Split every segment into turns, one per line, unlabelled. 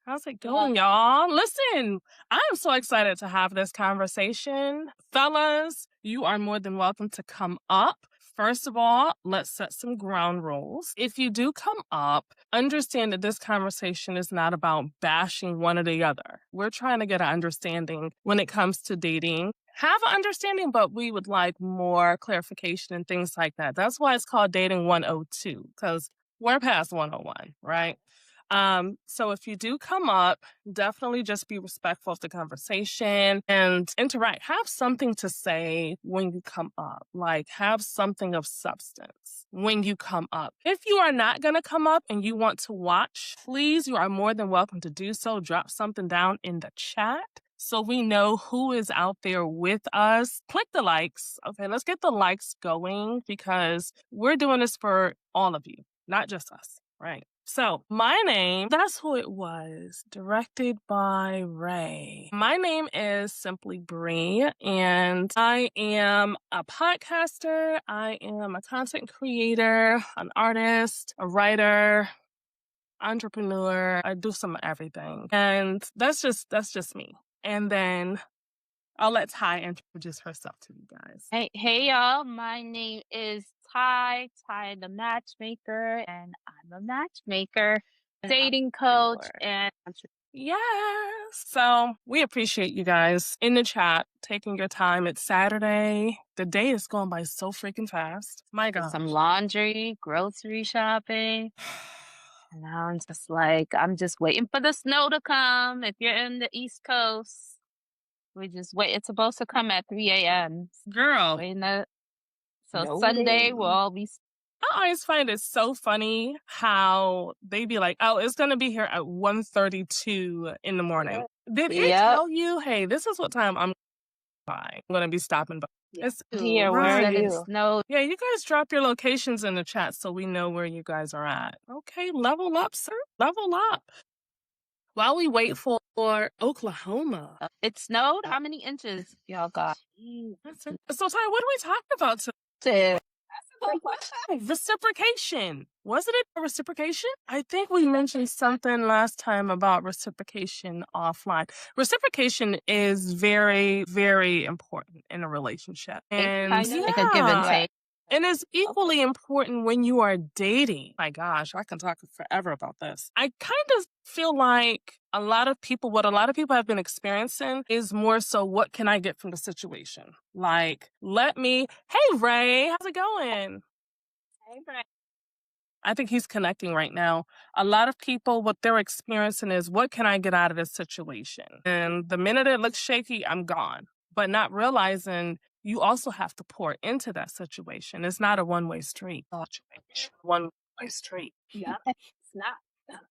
How's it going, y'all? Listen, I am so excited to have this conversation. Fellas, you are more than welcome to come up. First of all, let's set some ground rules. If you do come up, understand that this conversation is not about bashing one or the other. We're trying to get an understanding when it comes to dating. Have an understanding, but we would like more clarification and things like that. That's why it's called Dating 102, because we're past 101, right? So if you do come up, definitely just be respectful of the conversation and interact. Have something to say when you come up, like have something of substance when you come up. If you are not going to come up and you want to watch, please, you are more than welcome to do so. Drop something down in the chat so we know who is out there with us. Click the likes. Okay, let's get the likes going because we're doing this for all of you, not just us, right? So, my name, that's who it was, directed by Ray. My name is Simply Bree, and I am a podcaster. I am a content creator, an artist, a writer, entrepreneur. I do some everything. And that's just me. And then I'll let Ty introduce herself to you guys.
Hey y'all, my name is Ty the matchmaker, and I'm a matchmaker, dating coach, and
yes. So we appreciate you guys in the chat taking your time. It's Saturday. The day is going by so freaking fast. My God.
some laundry, grocery shopping. And now I'm just waiting for the snow to come. If you're in the East Coast, we just wait. It's supposed to come at 3 a.m.
Girl.
So Sunday we'll all be.
I always find it so funny how they be like, oh, it's going to be here at 1:32 in the morning. Did it tell you, hey, this is what time I'm going to be stopping by? It's
Here, where it snowed.
Yeah, you guys drop your locations in the chat so we know where you guys are at. Okay, level up, sir. Level up. While we wait for Oklahoma.
It snowed? How many inches y'all got?
So, Ty, what are we talking about today? Reciprocation. Wasn't it a reciprocation? I think we mentioned something last time about reciprocation offline. Reciprocation is very, very important in a relationship. And
like a give and take.
And it's equally important when you are dating. My gosh, I can talk forever about this. I kind of feel like what a lot of people have been experiencing is more so, what can I get from the situation? Like, hey, Ray, how's it going?
Hey, Ray.
I think he's connecting right now. A lot of people, what they're experiencing is, what can I get out of this situation? And the minute it looks shaky, I'm gone. But not realizing you also have to pour into that situation. It's not a one-way street. One-way street.
Yeah, it's not.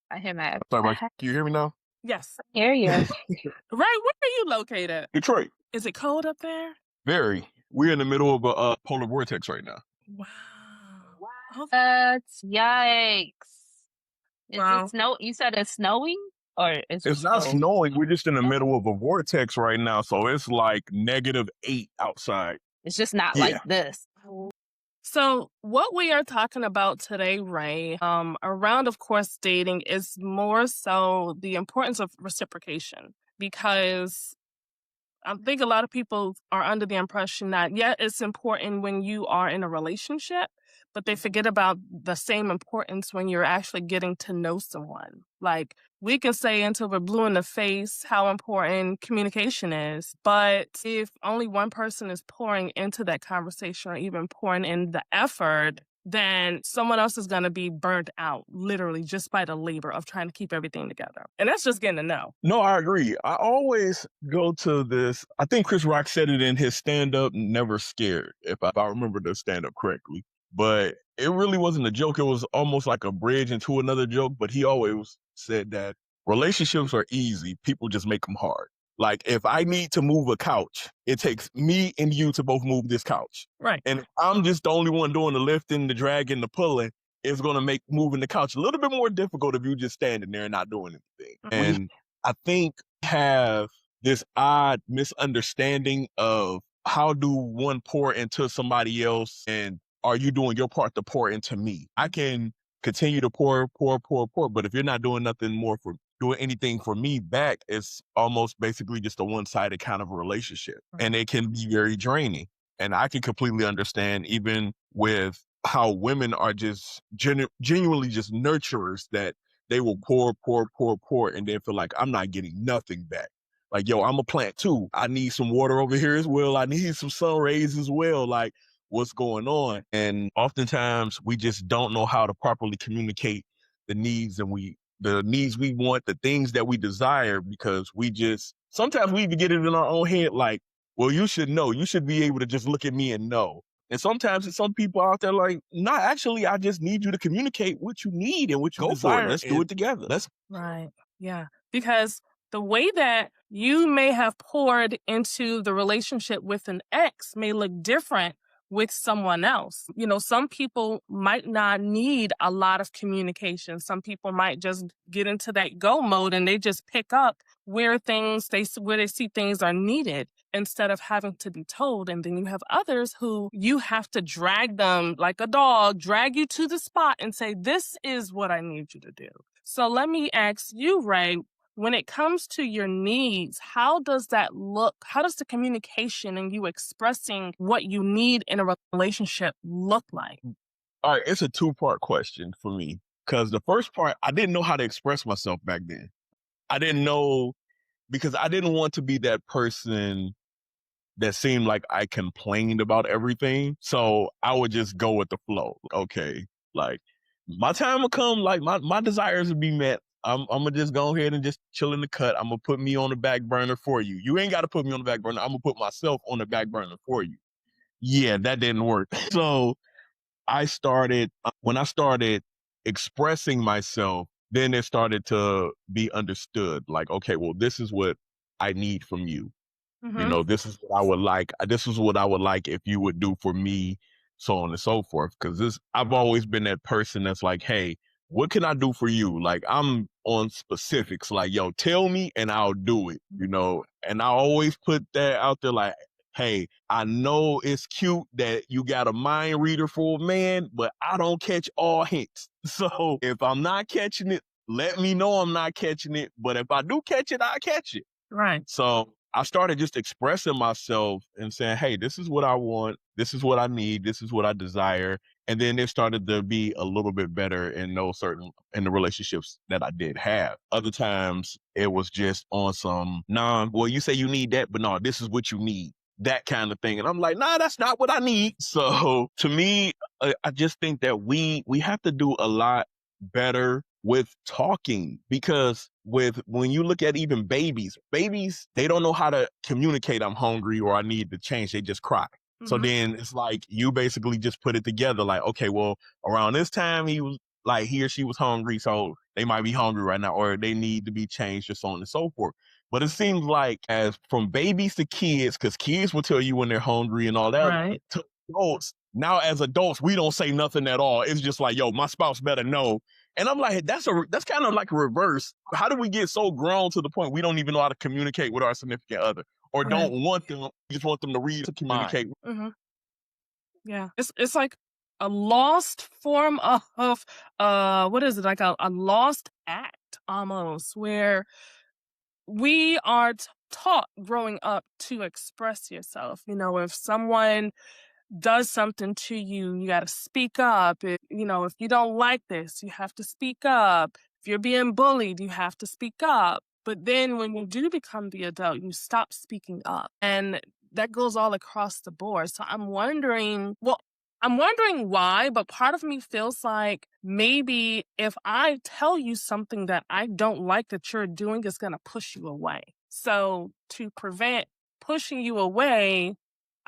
I hear my.
Sorry, can you hear me now?
Yes.
I hear you.
Ray, where are you located?
Detroit.
Is it cold up there?
Very. We're in the middle of a polar vortex right now.
Wow.
Yikes.
Wow.
It snow? You said it's snowing? Or
it's not snowing. We're just in the middle of a vortex right now. So it's like -8 outside.
It's just not like this.
So what we are talking about today, Ray, around, of course, dating is more so the importance of reciprocation, because I think a lot of people are under the impression that, it's important when you are in a relationship, but they forget about the same importance when you're actually getting to know someone. Like, we can say until we're blue in the face how important communication is, but if only one person is pouring into that conversation or even pouring in the effort, then someone else is going to be burnt out, literally, just by the labor of trying to keep everything together. And that's just getting to know.
No, I agree. I always go to this. I think Chris Rock said it in his stand-up, Never Scared, if I remember the stand-up correctly. But it really wasn't a joke. It was almost like a bridge into another joke. But he always said that relationships are easy. People just make them hard. Like, if I need to move a couch, it takes me and you to both move this couch.
Right.
And if I'm just the only one doing the lifting, the dragging, the pulling, it's going to make moving the couch a little bit more difficult if you just standing there and not doing anything. And I think have this odd misunderstanding of how do one pour into somebody else, and are you doing your part to pour into me? I can continue to pour, but if you're not doing nothing more for doing anything for me back, it's almost basically just a one-sided kind of a relationship. And it can be very draining. And I can completely understand, even with how women are just genuinely just nurturers, that they will pour, pour, pour, pour, and then feel like I'm not getting nothing back. Like, yo, I'm a plant too. I need some water over here as well. I need some sun rays as well. Like, what's going on? And oftentimes we just don't know how to properly communicate the needs the needs we want, the things that we desire, because sometimes we even get it in our own head, like, well, you should know. You should be able to just look at me and know. And sometimes it's some people out there like, nah, actually, I just need you to communicate what you need and what you desire. Let's do it together.
Right. Yeah. Because the way that you may have poured into the relationship with an ex may look different with someone else. Some people might not need a lot of communication. Some people might just get into that go mode and they just pick up where they see things are needed instead of having to be told. And then you have others who you have to drag them like a dog, drag you to the spot and say, this is what I need you to do. So let me ask you, Ray, when it comes to your needs, how does that look? How does the communication and you expressing what you need in a relationship look like?
All right, it's a two-part question for me, because the first part, I didn't know how to express myself back then. I didn't know, because I didn't want to be that person that seemed like I complained about everything. So I would just go with the flow. Okay, like, my time will come, like my desires will be met. I'm gonna just go ahead and just chill in the cut. I'm gonna put me on the back burner for you. You ain't gotta put me on the back burner. I'm gonna put myself on the back burner for you. Yeah, that didn't work. So when I started expressing myself, then it started to be understood. Like, okay, well, this is what I need from you. This is what I would like. This is what I would like if you would do for me, so on and so forth. Because I've always been that person that's like, hey, what can I do for you? Like, I'm on specifics. Like, yo, tell me and I'll do it. And I always put that out there, like, hey, I know it's cute that you got a mind reader for a man, but I don't catch all hints. So if I'm not catching it, let me know I'm not catching it. But if I do catch it, I catch it.
Right.
So I started just expressing myself and saying, hey, this is what I want. This is what I need. This is what I desire. And then it started to be a little bit better in the relationships that I did have. Other times it was just on some, nah, well, you say you need that, but no, this is what you need. That kind of thing. And I'm like, nah, that's not what I need. So to me, I just think that we have to do a lot better with talking, because when you look at even babies, they don't know how to communicate, I'm hungry or I need to change. They just cry. So then it's like you basically just put it together, like, okay, well, around this time he or she was hungry, so they might be hungry right now, or they need to be changed, or so on and so forth. But it seems like, as from babies to kids, because kids will tell you when they're hungry and all that,
Right.
to adults, now as adults, we don't say nothing at all. It's just like, yo, my spouse better know. And I'm like, that's kind of like a reverse. How do we get so grown to the point we don't even know how to communicate with our significant other, or
Right.
don't want them? We just want them to read to communicate.
Yeah, it's like a lost form of what is it, like a lost act almost, where we are taught growing up to express yourself. If someone does something to you, you got to speak up. If you don't like this, you have to speak up. If you're being bullied, you have to speak up. But then when you do become the adult, you stop speaking up. And that goes all across the board. So I'm wondering why, but part of me feels like maybe if I tell you something that I don't like that you're doing, is going to push you away. So to prevent pushing you away,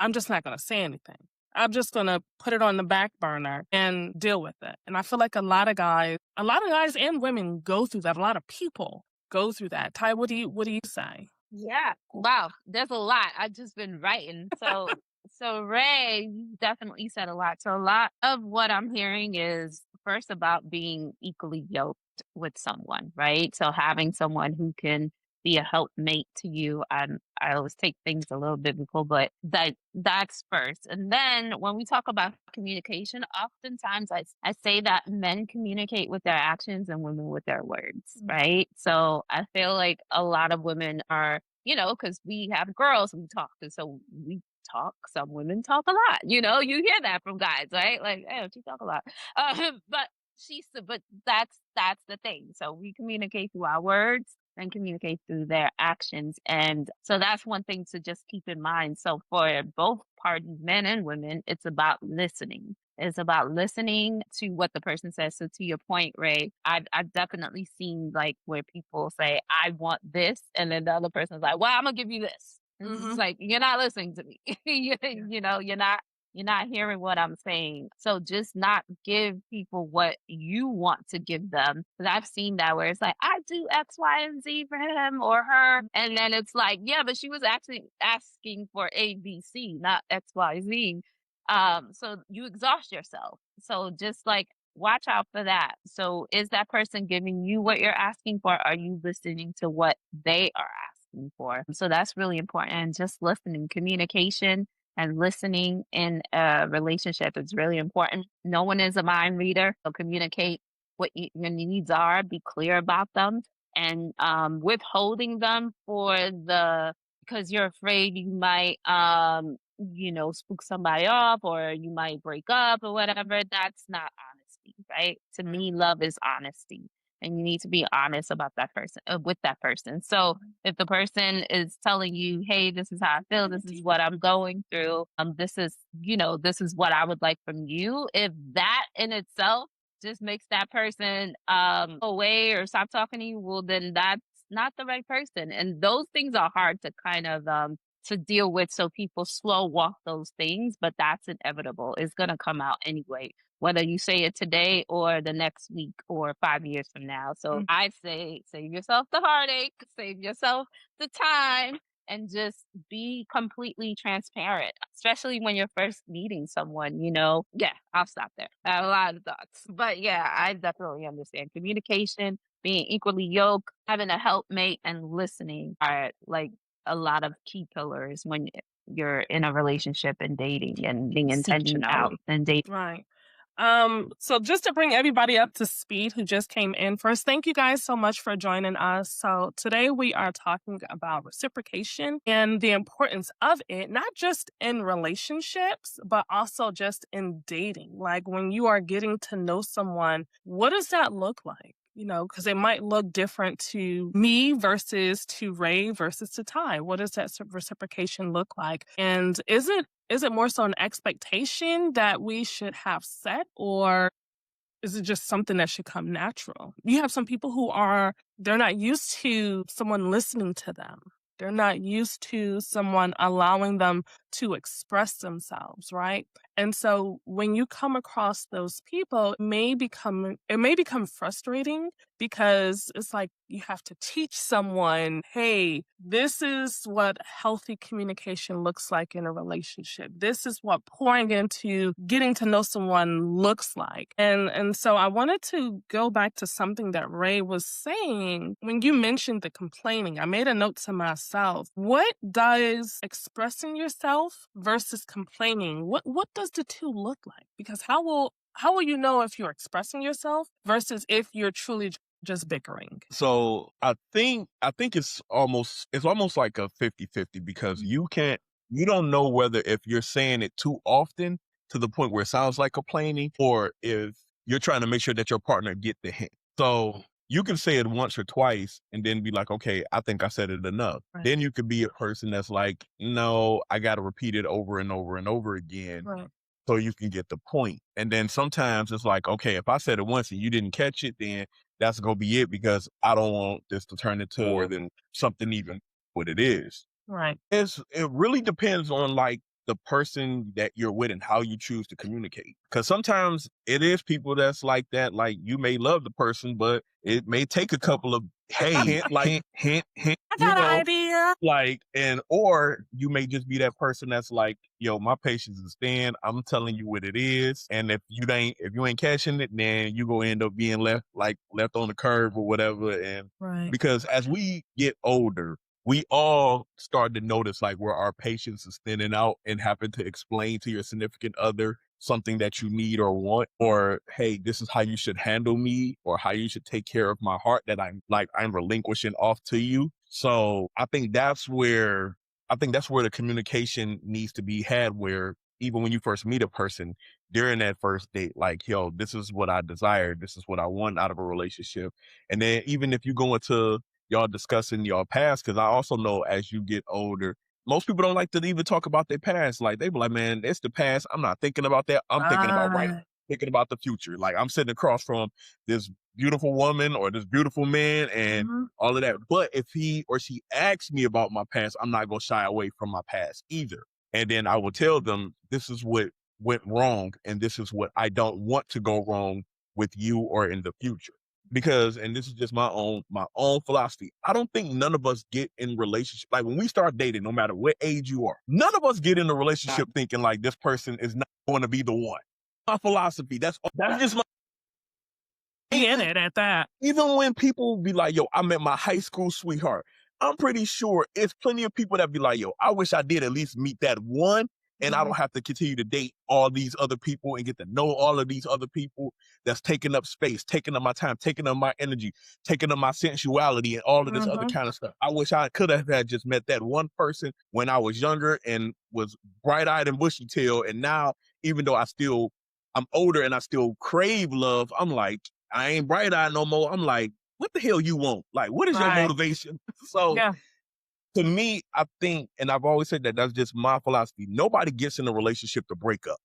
I'm just not going to say anything. I'm just going to put it on the back burner and deal with it. And I feel like a lot of guys and women go through that. A lot of people go through that. Ty, what do you say?
Yeah. Wow. There's a lot. I've just been writing. So Ray, you definitely said a lot. So a lot of what I'm hearing is first about being equally yoked with someone, right? So having someone who can be a helpmate to you. I always take things a little biblical, but that's first. And then when we talk about communication, oftentimes I say that men communicate with their actions and women with their words, right? So I feel like a lot of women are, because we have girls we talk to, so we talk. Some women talk a lot. You hear that from guys, right? Like, oh, she talk a lot. But but that's the thing. So we communicate through our words and communicate through their actions. And so that's one thing to just keep in mind. So for both parties, men and women, it's about listening. It's about listening to what the person says. So to your point, Ray, I've definitely seen like where people say, I want this. And then the other person's like, well, I'm gonna give you this.
Mhm.
It's like, you're not listening to me. You're not hearing what I'm saying. So just not give people what you want to give them. Because I've seen that where it's like, I do X, Y, and Z for him or her. And then it's like, yeah, but she was actually asking for A, B, C, not X, Y, Z. So you exhaust yourself. So just like watch out for that. So is that person giving you what you're asking for? Are you listening to what they are asking for? So that's really important. And just listening, communication and listening in a relationship is really important. No one is a mind reader. So communicate what your needs are, be clear about them, and withholding them because you're afraid you might spook somebody off or you might break up or whatever. That's not honesty, right? To me, love is honesty. And you need to be honest about that person, with that person. So if the person is telling you, hey, this is how I feel, this is what I'm going through, this is what I would like from you. If that in itself just makes that person go away or stop talking to you, well, then that's not the right person. And those things are hard to kind of to deal with. So people slow walk those things, but that's inevitable. It's going to come out anyway, whether you say it today or the next week or 5 years from now. So I say, save yourself the heartache, save yourself the time, and just be completely transparent, especially when you're first meeting someone, Yeah, I'll stop there. I have a lot of thoughts. But yeah, I definitely understand communication, being equally yoked, having a helpmate, and listening are like a lot of key pillars when you're in a relationship and dating and being intentional and dating.
Right. So just to bring everybody up to speed who just came in, first, thank you guys so much for joining us. So today we are talking about reciprocation and the importance of it, not just in relationships, but also just in dating. Like when you are getting to know someone, what does that look like? Because it might look different to me versus to Ray versus to Ty. What does that reciprocation look like? And is it more so an expectation that we should have set, or is it just something that should come natural? You have some people they're not used to someone listening to them. They're not used to someone allowing them to express themselves, right? And so when you come across those people, it may become frustrating because it's like you have to teach someone, hey, this is what healthy communication looks like in a relationship. This is what pouring into getting to know someone looks like. And so I wanted to go back to something that Ray was saying. When you mentioned the complaining, I made a note to myself. What does expressing yourself versus complaining, what does the two look like? Because how will you know if you're expressing yourself versus if you're truly just bickering?
So I think it's almost like a 50-50 because you don't know whether if you're saying it too often to the point where it sounds like complaining or if you're trying to make sure that your partner get the hint. So you can say it once or twice and then be like, okay, I think I said it enough.
Right.
Then you could be a person that's like, no, I got to repeat it over and over and over again.
Right.
So you can get the point. And then sometimes it's like, okay, if I said it once and you didn't catch it, then that's going to be it because I don't want this to turn into more than something even what it is.
Right.
It really depends on like the person that you're with and how you choose to communicate. Because sometimes it is people that's like that. Like you may love the person, but it may take a couple of hint,
I got an idea.
like, and or you may just be that person that's like, yo, my patience is thin. I'm telling you what it is, and if you ain't catching it, then you gonna end up being left on the curb or whatever. And
Right.
because as we get older, we all start to notice like where our patience is thinning out and having to explain to your significant other something that you need or want, or hey, this is how you should handle me, or how you should take care of my heart that I'm relinquishing off to you. So I think that's where the communication needs to be had, where even when you first meet a person during that first date, like, yo, this is what I desire, this is what I want out of a relationship. And then even if you go into y'all discussing your past, because I also know as you get older, most people don't like to even talk about their past. Like they be like, man, it's the past. I'm not thinking about that. I'm thinking about
Right.
thinking about the future. Like I'm sitting across from this beautiful woman or this beautiful man and
Mhm.
all of that. But if he or she asks me about my past, I'm not gonna shy away from my past either. And then I will tell them this is what went wrong and this is what I don't want to go wrong with you or in the future. Because, and this is just my own philosophy, I don't think none of us get in relationship, like when we start dating, no matter what age you are, none of us get in a relationship thinking like this person is not going to be the one. My philosophy, that's just my,
Be in it at that.
even when people be like, yo, I met my high school sweetheart, I'm pretty sure it's plenty of people that be like, yo, I wish I did at least meet that one. And I don't have to continue to date all these other people and get to know all of these other people that's taking up space, taking up my time, taking up my energy, taking up my sensuality and all of this other
Mhm.
kind of stuff. I wish I could have had just met that one person when I was younger and was bright-eyed and bushy-tailed. And now, even though I'm older and I still crave love, I'm like, I ain't bright-eyed no more. I'm like, what the hell you want? Like, what is your
Right.
motivation? So
Yeah.
to me, I think, and I've always said that that's just my philosophy. Nobody gets in a relationship to break up.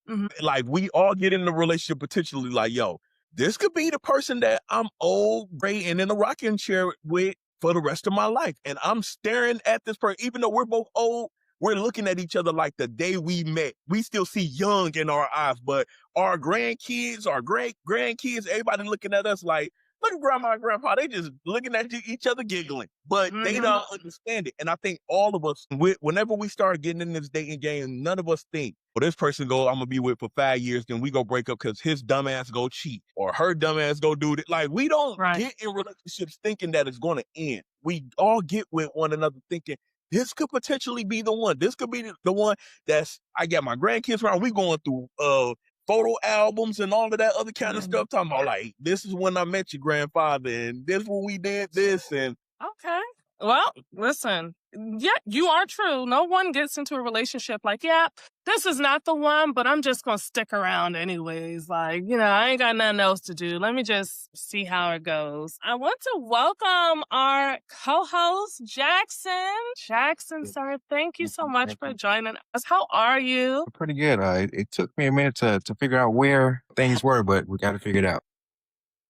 Mhm.
Like we all get in a relationship potentially like, yo, this could be the person that I'm old, gray, and in a rocking chair with for the rest of my life. And I'm staring at this person, even though we're both old, we're looking at each other like the day we met. We still see young in our eyes, but our grandkids, our great grandkids, everybody looking at us like, look at grandma and grandpa, they just looking at each other giggling, but they
Mhm.
don't understand it. And I think all of us, whenever we start getting in this dating game, none of us think, well, this person I'm gonna be with for 5 years, then we go break up because his dumbass go cheat or her dumbass go do it. Like we don't
Right.
get in relationships thinking that it's gonna end. We all get with one another thinking this could potentially be the one. This could be the one I got my grandkids around. We going through photo albums and all of that other kind of stuff, talking about like, this is when I met your grandfather and this when we did this. And
Okay. Well, listen, yeah, you are true. No one gets into a relationship like, yeah, this is not the one, but I'm just going to stick around anyways. Like, I ain't got nothing else to do. Let me just see how it goes. I want to welcome our co-host, Jackson. Jackson, sir, thank you so much for joining us. How are you?
Pretty good. It took me a minute to figure out where things were, but we got to figure it out.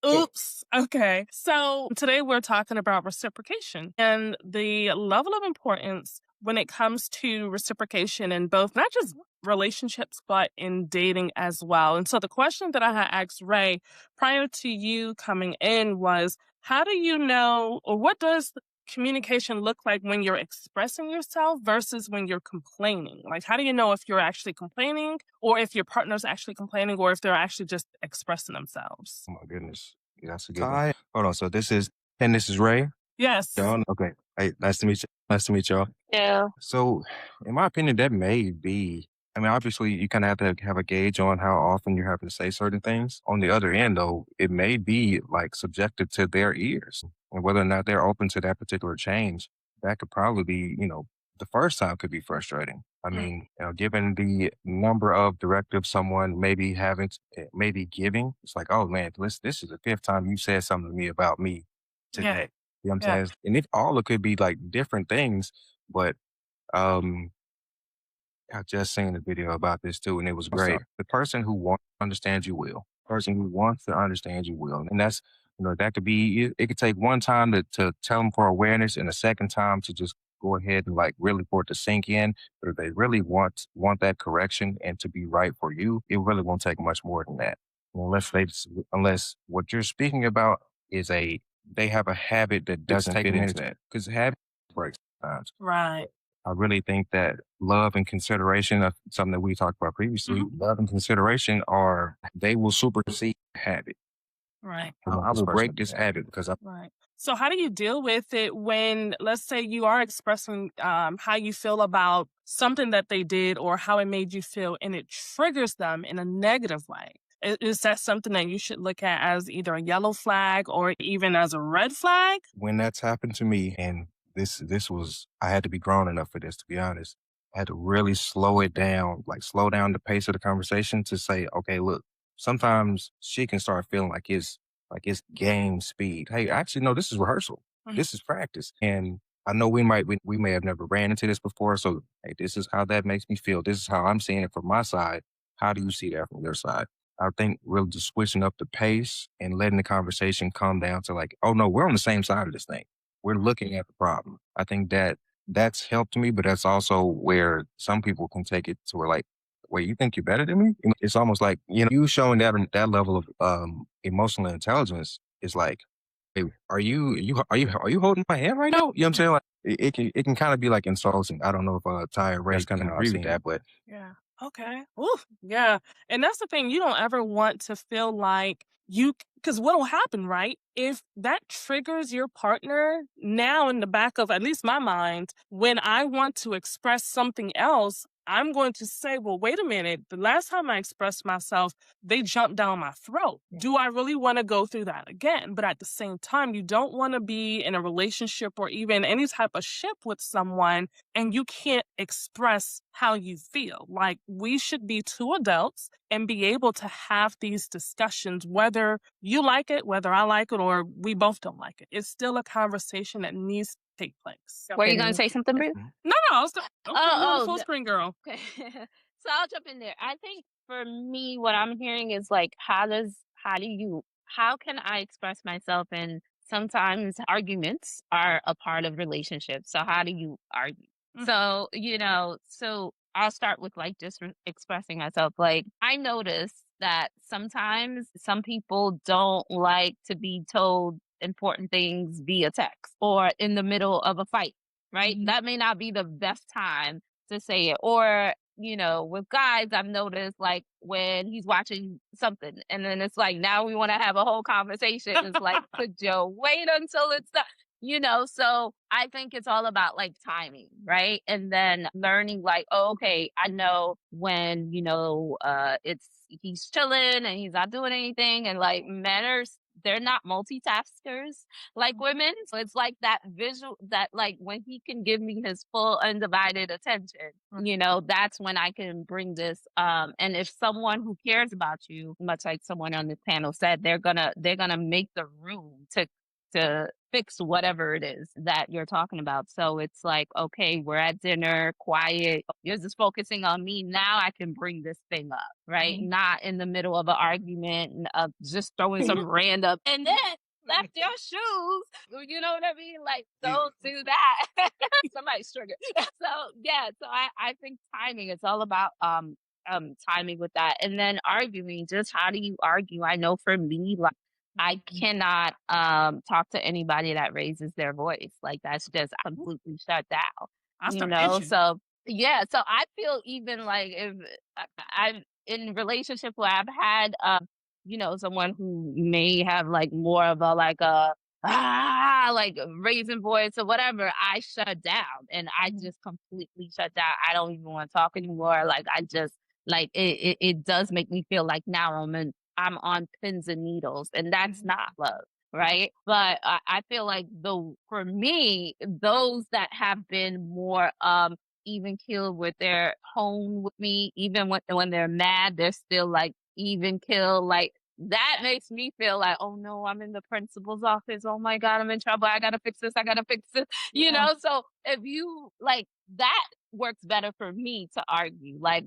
Oops. Okay. So today we're talking about reciprocation and the level of importance when it comes to reciprocation in both, not just relationships, but in dating as well. And so the question that I had asked Ray prior to you coming in was, how do you know, or what does communication look like when you're expressing yourself versus when you're complaining? Like, how do you know if you're actually complaining or if your partner's actually complaining or if they're actually just expressing themselves?
Oh my goodness. Yeah, that's a good one. Hold on. So this is Ray.
Yes.
Y'all, okay. Hey, nice to meet you. Nice to meet y'all.
Yeah.
So, in my opinion, that may be. I mean, obviously, you kind of have to have a gauge on how often you're having to say certain things. On the other end, though, it may be like subjected to their ears, and whether or not they're open to that particular change. That could probably be, the first time could be frustrating. I
Mm.
mean, given the number of directives someone maybe maybe giving, it's like, oh man, this is the fifth time you said something to me about me
Yeah.
today. You know what I'm
Yeah.
saying? And it could be like different things, but um I just seen a video about this too, and it was great. The person who wants to understand you will. Person who wants to understand you will. And that's, that could be, it could take one time to tell them for awareness and a second time to just go ahead and like really for it to sink in, but if they really want that correction and to be right for you, it really won't take much more than that. Unless what you're speaking about is they have a habit that doesn't fit into that. Because habit breaks sometimes.
Right.
I really think that love and consideration of something that we talked about previously, love and consideration they will supersede habit.
Right.
I will break this habit because
Right. So how do you deal with it when, let's say, you are expressing how you feel about something that they did or how it made you feel, and it triggers them in a negative way? Is that something that you should look at as either a yellow flag or even as a red flag?
when that's happened to me, and this was I had to be grown enough for this, to be honest. I had to really slow it down, like slow down the pace of the conversation to say, okay, look, sometimes she can start feeling like it's game speed. Hey, actually, no, this is rehearsal.
Mhm.
This is practice. And I know we may have never ran into this before. So hey, this is how that makes me feel. This is how I'm seeing it from my side. How do you see that from your side? I think really just switching up the pace and letting the conversation come down to like, oh no, we're on the same side of this thing. We're looking at the problem. I think that's helped me, but that's also where some people can take it to where like, wait, you think you're better than me? It's almost like, you showing that level of emotional intelligence is like, hey, are you holding my hand right now? You know what I'm saying? Like it can kind of be like insulting. I don't know if Ty or Ray can agree with that, but
Yeah. Okay. Oof. Yeah. And that's the thing. You don't ever want to feel like because what'll happen, right? If that triggers your partner, now in the back of at least my mind, when I want to express something else, I'm going to say, well, wait a minute. The last time I expressed myself, they jumped down my throat. Do I really want to go through that again? But at the same time, you don't want to be in a relationship or even any type of ship with someone and you can't express how you feel. Like, we should be two adults and be able to have these discussions, whether you like it, whether I like it, or we both don't like it. It's still a conversation that needs to take place.
Were you going to say something, Brie?
No, I was the full screen girl.
Okay. So I'll jump in there. I think for me, what I'm hearing is like, how can I express myself? And sometimes arguments are a part of relationships. So how do you argue?
Mhm.
So, so I'll start with like just expressing myself. Like, I notice that sometimes some people don't like to be told important things via text or in the middle of a fight, right?
Mhm.
That may not be the best time to say it. Or, with guys, I've noticed like when he's watching something and then it's like, now we want to have a whole conversation. It's like, could you wait until it's done? So I think it's all about like timing, right? And then learning like, oh, okay, I know when, he's chilling and he's not doing anything. And like they're not multitaskers like women. So it's like that visual that like when he can give me his full undivided attention, that's when I can bring this. And if someone who cares about you, much like someone on this panel said, they're gonna make the room to fix whatever it is that you're talking about. So it's like, okay, we're at dinner, quiet. You're just focusing on me. Now I can bring this thing up, right?
Mhm.
Not in the middle of an argument and of just throwing some random and then left your shoes. You know what I mean? Like, don't do that. Somebody's triggered. So yeah, so I think timing, it's all about timing with that. And then arguing, just how do you argue? I know for me, like I cannot talk to anybody that raises their voice. Like that's just completely shut down.
I start itching.
So yeah, so I feel even like if I'm in relationship where I've had someone who may have like more of a like a like raising voice or whatever, I shut down and I just completely shut down. I don't even want to talk anymore. Like I just like it does make me feel like now I'm on pins and needles, and that's not love, right? But I feel like for me, those that have been more even killed with their home with me, even when they're mad, they're still like even kill. Like that makes me feel like, oh no, I'm in the principal's office. Oh my God, I'm in trouble. I gotta fix this. I gotta fix this. So if you like that works better for me to argue, like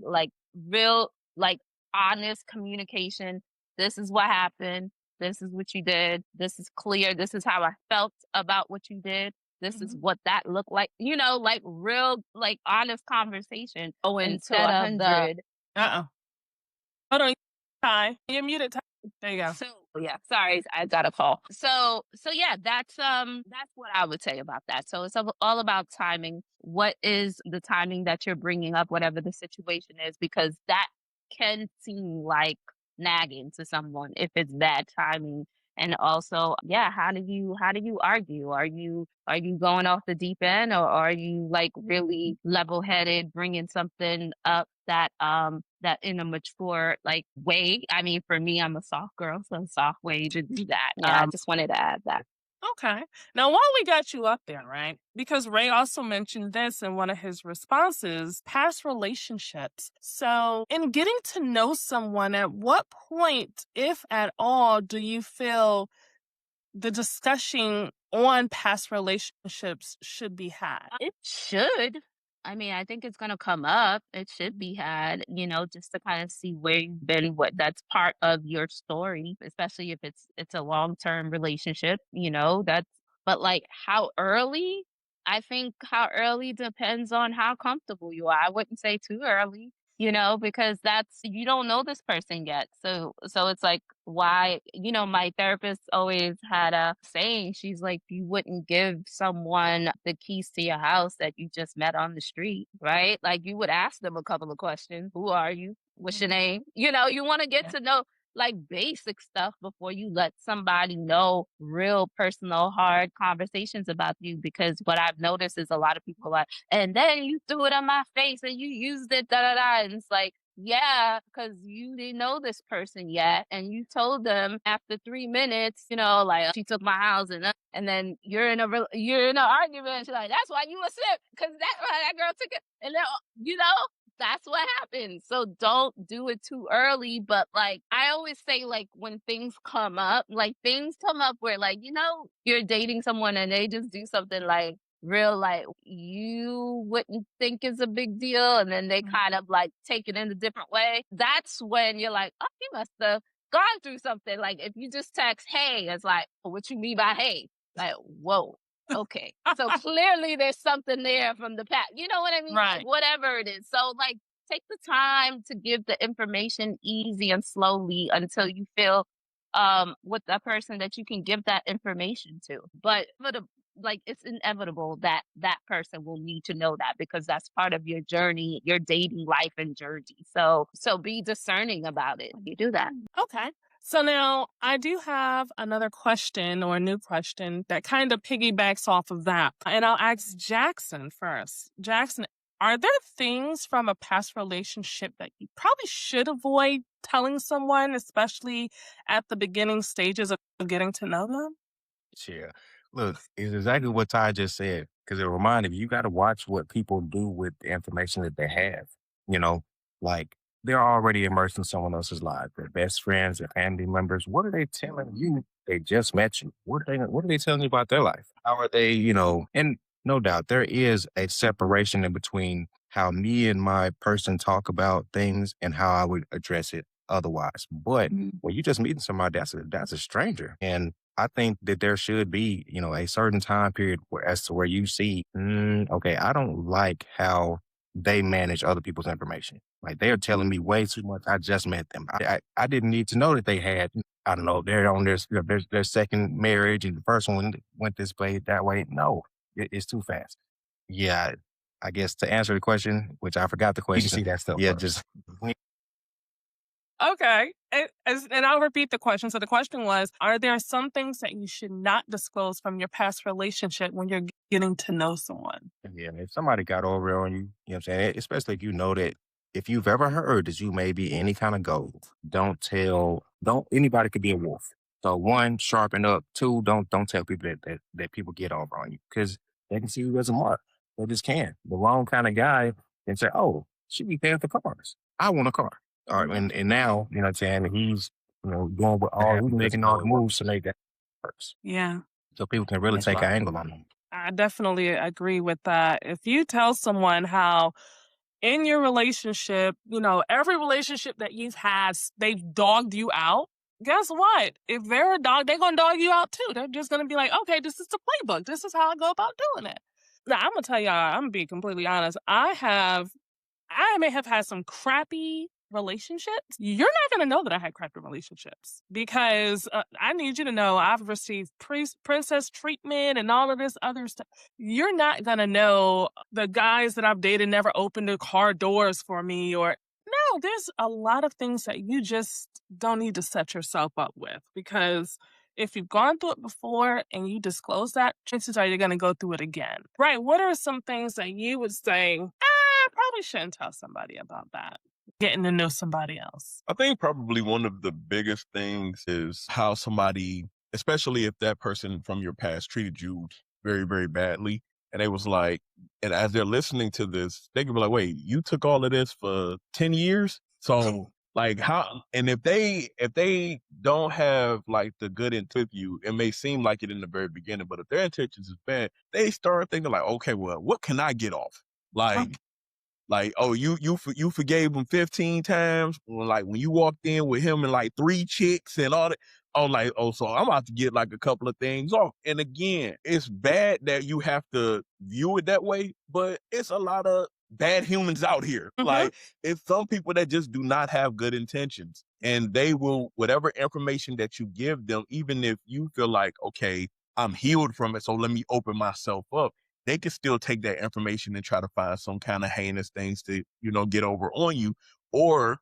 real, like honest communication. This is what happened. This is what you did. This is clear. This is how I felt about what you did. this is
Mhm.
what that looked like, like real, like honest conversation
Going to
instead of the
100. Uh-uh. Hold on. Ty, you're muted. Ty. There you go.
so yeah, sorry, I got a call. So yeah, that's what I would say about that. So it's all about timing. What is the timing that you're bringing up, whatever the situation is, because that can seem like nagging to someone if it's bad timing. And also, yeah, how do you argue? Are you going off the deep end, or are you like really level headed, bringing something up that in a mature like way? I mean, for me, I'm a soft girl, so soft way to do that. Yeah, I just wanted to add that.
Okay. Now, while we got you up there, right? Because Ray also mentioned this in one of his responses, past relationships. So, in getting to know someone, at what point, if at all, do you feel the discussion on past relationships should be had?
It should. I mean, I think it's gonna come up. It should be had, just to kind of see where you've been, what that's part of your story, especially if it's a long-term relationship, that's but like how early? I think how early depends on how comfortable you are. I wouldn't say too early, because that's you don't know this person yet. So it's like why, my therapist always had a saying. She's like, you wouldn't give someone the keys to your house that you just met on the street, right? Like you would ask them a couple of questions. Who are you? What's your name? You want to get
Yeah.
to know like basic stuff before you let somebody know real personal hard conversations about you, because what I've noticed is a lot of people are like, and then you threw it on my face and you used it, da da da. And it's like, yeah, because you didn't know this person yet, and you told them after 3 minutes, like she took my house, and then you're in an argument. And she's like, that's why you a sip, because that girl took it, and then that's what happens. So don't do it too early. But like I always say, like when things come up where like you're dating someone and they just do something like real like you wouldn't think is a big deal, and then they
Mhm.
kind of like take it in a different way. That's when you're like, oh, you must have gone through something. Like if you just text hey, it's like, what you mean by hey? Like, whoa, okay, so clearly there's something there from the past, you know what I mean? Like,
Right.
whatever it is. So like take the time to give the information easy and slowly until you feel with that person that you can give that information to. But like it's inevitable that that person will need to know that, because that's part of your journey, your dating life and journey. So be discerning about it when you do that.
Okay. So now I do have another question or a new question that kind of piggybacks off of that. And I'll ask Jackson first. Jackson, are there things from a past relationship that you probably should avoid telling someone, especially at the beginning stages of getting to know them?
Yeah. Look, it's exactly what Ty just said. Because it reminded me, you got to watch what people do with the information that they have. You know, like they're already immersed in someone else's life. Their best friends, their family members. What are they telling you? They just met you. What are they telling you about their life? How are they, and no doubt there is a separation in between how me and my person talk about things and how I would address it otherwise. But when you just meeting somebody, that's a stranger. And I think that there should be, a certain time period as to where you see, okay, I don't like how they manage other people's information. Like they're telling me way too much. I just met them. I didn't need to know that they had, I don't know, they're on their second marriage and the first one went this way, that way. No, it's too fast. Yeah, I guess to answer the question, which I forgot the
You can
question.
see that stuff
Yeah,
first.
just
Okay. And I'll repeat the question. So the question was, are there some things that you should not disclose from your past relationship when you're getting to know someone?
yeah, if somebody got over on you, you know what I'm saying? Especially if you know that if you've ever heard that you may be any kind of gold, don't anybody could be a wolf. So one, sharpen up. Two, don't tell people that people get over on you because they can see you as a mark. They just can. The wrong kind of guy can say, oh, she be paying for cars. I want a car. All right. And now, you know what I'm saying? He's, going with all, he's making all the moves to make that works.
Yeah.
So people can really
That's
take an
right.
angle on them.
I definitely agree with that. If you tell someone how in your relationship, every relationship that you've had, they've dogged you out, guess what? If they're a dog, they're going to dog you out too. They're just going to be like, okay, this is the playbook. This is how I go about doing it. Now, I'm going to tell y'all, I'm going to be completely honest. I may have had some crappy relationships. You're not going to know that I had crappy relationships because I need you to know I've received princess treatment and all of this other stuff. You're not going to know the guys that I've dated never opened the car doors for me or no, there's a lot of things that you just don't need to set yourself up with because if you've gone through it before and you disclose that, chances are you're going to go through it again. Right. What are some things that you would say, I probably shouldn't tell somebody about that? Getting to know somebody else.
I think probably one of the biggest things is how somebody, especially if that person from your past treated you very, very badly, and they was like, and as they're listening to this, they can be like, wait, you took all of this for 10 years? So like how, and if they don't have like the good intent with you, it may seem like it in the very beginning, but if their intentions is bad, they start thinking like, okay, well, what can I get off? Like, oh, you forgave him 15 times. Well, like when you walked in with him and like 3 chicks and all that. Oh, like, oh, so I'm about to get like a couple of things off. And again, it's bad that you have to view it that way, but it's a lot of bad humans out here.
Mhm.
Like it's some people that just do not have good intentions. And they will, whatever information that you give them, even if you feel like, okay, I'm healed from it, so let me open myself up, they can still take that information and try to find some kind of heinous things to, get over on you. Or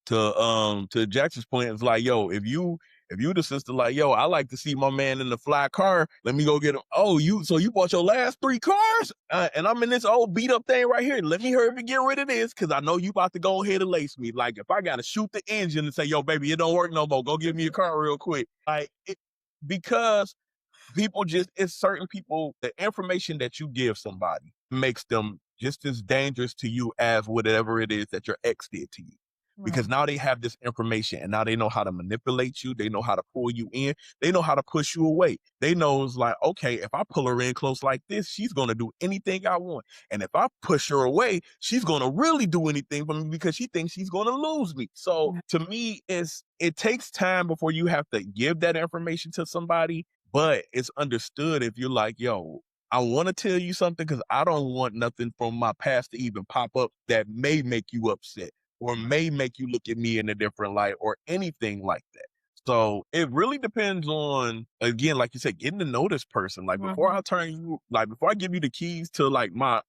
to Jackson's point, it's like, yo, if you the sister, like, yo, I like to see my man in the fly car. Let me go get him. Oh, so you bought your last 3 cars? And I'm in this old beat up thing right here. Let me hurry up and get rid of this because I know you about to go ahead and lace me. Like if I got to shoot the engine and say, yo, baby, it don't work no more. Go give me a car real quick. Because people it's certain people, the information that you give somebody makes them just as dangerous to you as whatever it is that your ex did to you. Because now they have this information and now they know how to manipulate you. They know how to pull you in. They know how to push you away. They know it's like, okay, if I pull her in close like this, she's going to do anything I want. And if I push her away, she's going to really do anything for me because she thinks she's going to lose me. So to me, it takes time before you have to give that information to somebody, but it's understood if you're like, yo, I want to tell you something because I don't want nothing from my past to even pop up that may make you upset or may make you look at me in a different light or anything like that. So it really depends on, again, like you said, getting to know this person. Like before before I give you the keys to like my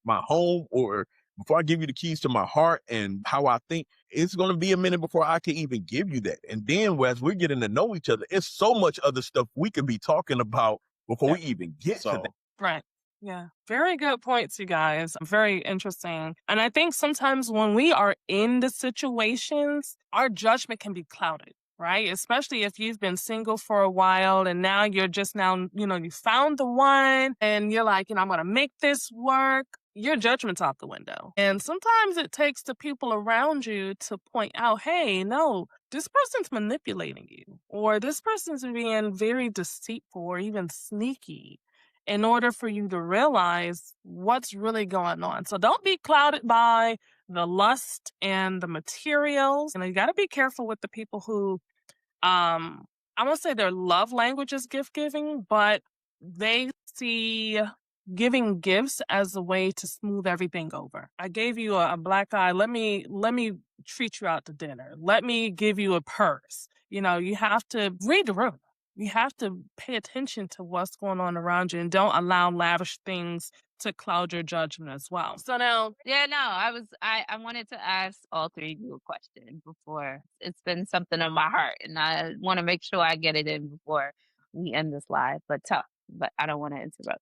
home, or before I give you the keys to my heart and how I think, it's going to be a minute before I can even give you that. And then as we're getting to know each other, it's so much other stuff we could be talking about before we even get to that.
Right. Yeah. Very good points, you guys. Very interesting. And I think sometimes when we are in the situations, our judgment can be clouded, right? Especially if you've been single for a while and now you're just now, you found the one and you're like, I'm going to make this work. Your judgment's out the window. And sometimes it takes the people around you to point out, hey, no, this person's manipulating you, or this person's being very deceitful or even sneaky, in order for you to realize what's really going on. So don't be clouded by the lust and the materials. And you got to be careful with the people who, I won't say their love language is gift giving, but they see giving gifts as a way to smooth everything over. I gave you a black eye. Let me treat you out to dinner. Let me give you a purse. You have to read the room. You have to pay attention to what's going on around you and don't allow lavish things to cloud your judgment as well. So now,
I wanted to ask all 3 of you a question before. It's been something on my heart and I want to make sure I get it in before we end this live, but I don't want to interrupt.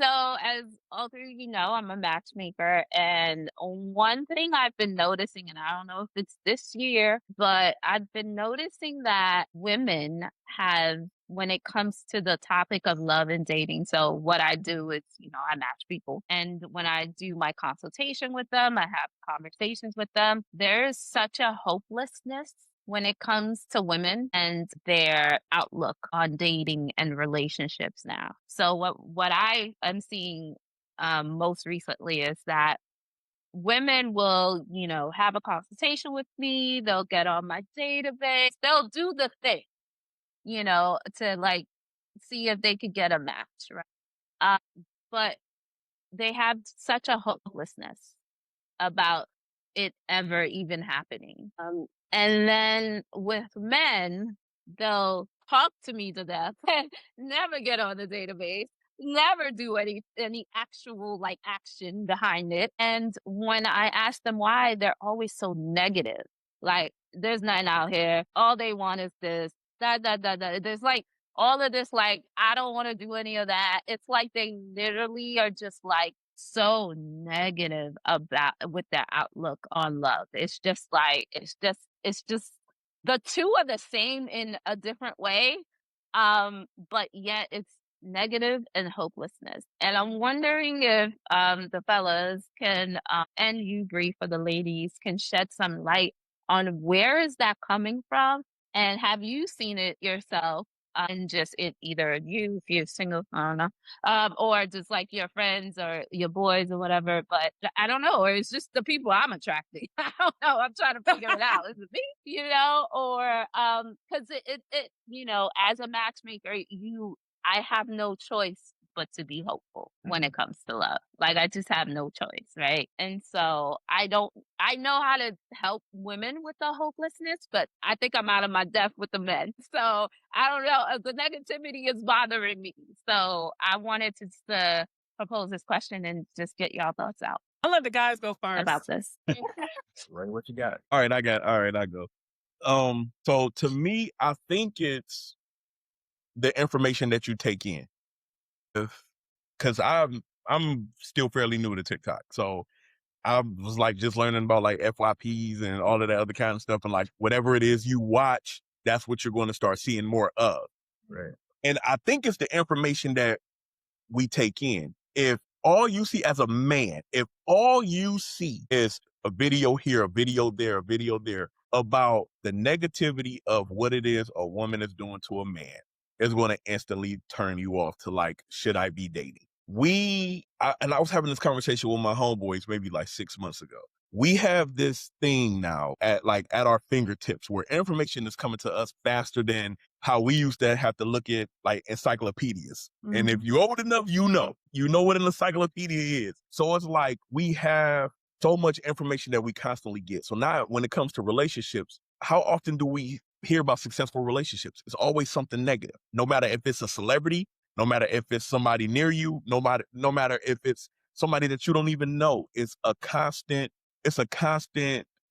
So as all 3 of you know, I'm a matchmaker, and one thing I've been noticing, and I don't know if it's this year, but I've been noticing that women have, when it comes to the topic of love and dating, so what I do is, I match people. And when I do my consultation with them, I have conversations with them, there's such a hopelessness when it comes to women and their outlook on dating and relationships now. So what I am seeing most recently is that women will, have a consultation with me. They'll get on my database. They'll do the thing, to like see if they could get a match, right? Uh, but they have such a hopelessness about it ever even happening. And then with men, they'll talk to me to death and never get on the database, never do any actual like action behind it. And when I ask them why, they're always so negative. Like, there's nothing out here. All they want is this, da da da da. There's like all of this, like, I don't want to do any of that. It's like they literally are just like so negative about with their outlook on love. It's just like it's just the two are the same in a different way, but yet it's negative and hopelessness. And I'm wondering if the fellas can and you, Bree, for the ladies, can shed some light on where is that coming from, and have you seen it yourself? And just in either you, if you're single, I don't know, or just like your friends or your boys or whatever. But I don't know, or it's just the people I'm attracting. I don't know. I'm trying to figure it out. Is it me? Or because as a matchmaker, I have no choice but to be hopeful when it comes to love. Like, I just have no choice, right? And so I know how to help women with the hopelessness, but I think I'm out of my depth with the men. So I don't know. The negativity is bothering me. So I wanted to just, propose this question and just get y'all thoughts out
I'll let the guys go
about
first.
this.
Ray, what you got?
All right, I go. So to me, I think it's the information that you take in. Because I'm still fairly new to TikTok, so I was like just learning about like FYPs and all of that other kind of stuff, and like whatever it is you watch, that's what you're going to start seeing more of.
Right.
And I think it's the information that we take in. If all you see as a man, if all you see is a video here, a video there about the negativity of what it is a woman is doing to a man, it's going to instantly turn you off to like, should I be dating? And I was having this conversation with my homeboys maybe like 6 months ago. We have this thing now at our fingertips where information is coming to us faster than how we used to have to look at like encyclopedias. And if you're old enough, you know what an encyclopedia is. So it's like we have so much information that we constantly get. So now when it comes to relationships, how often do we hear about successful relationships? It's always something negative. No matter if it's a celebrity, no matter if it's somebody near you, no matter if it's somebody that you don't even know, it's a constant,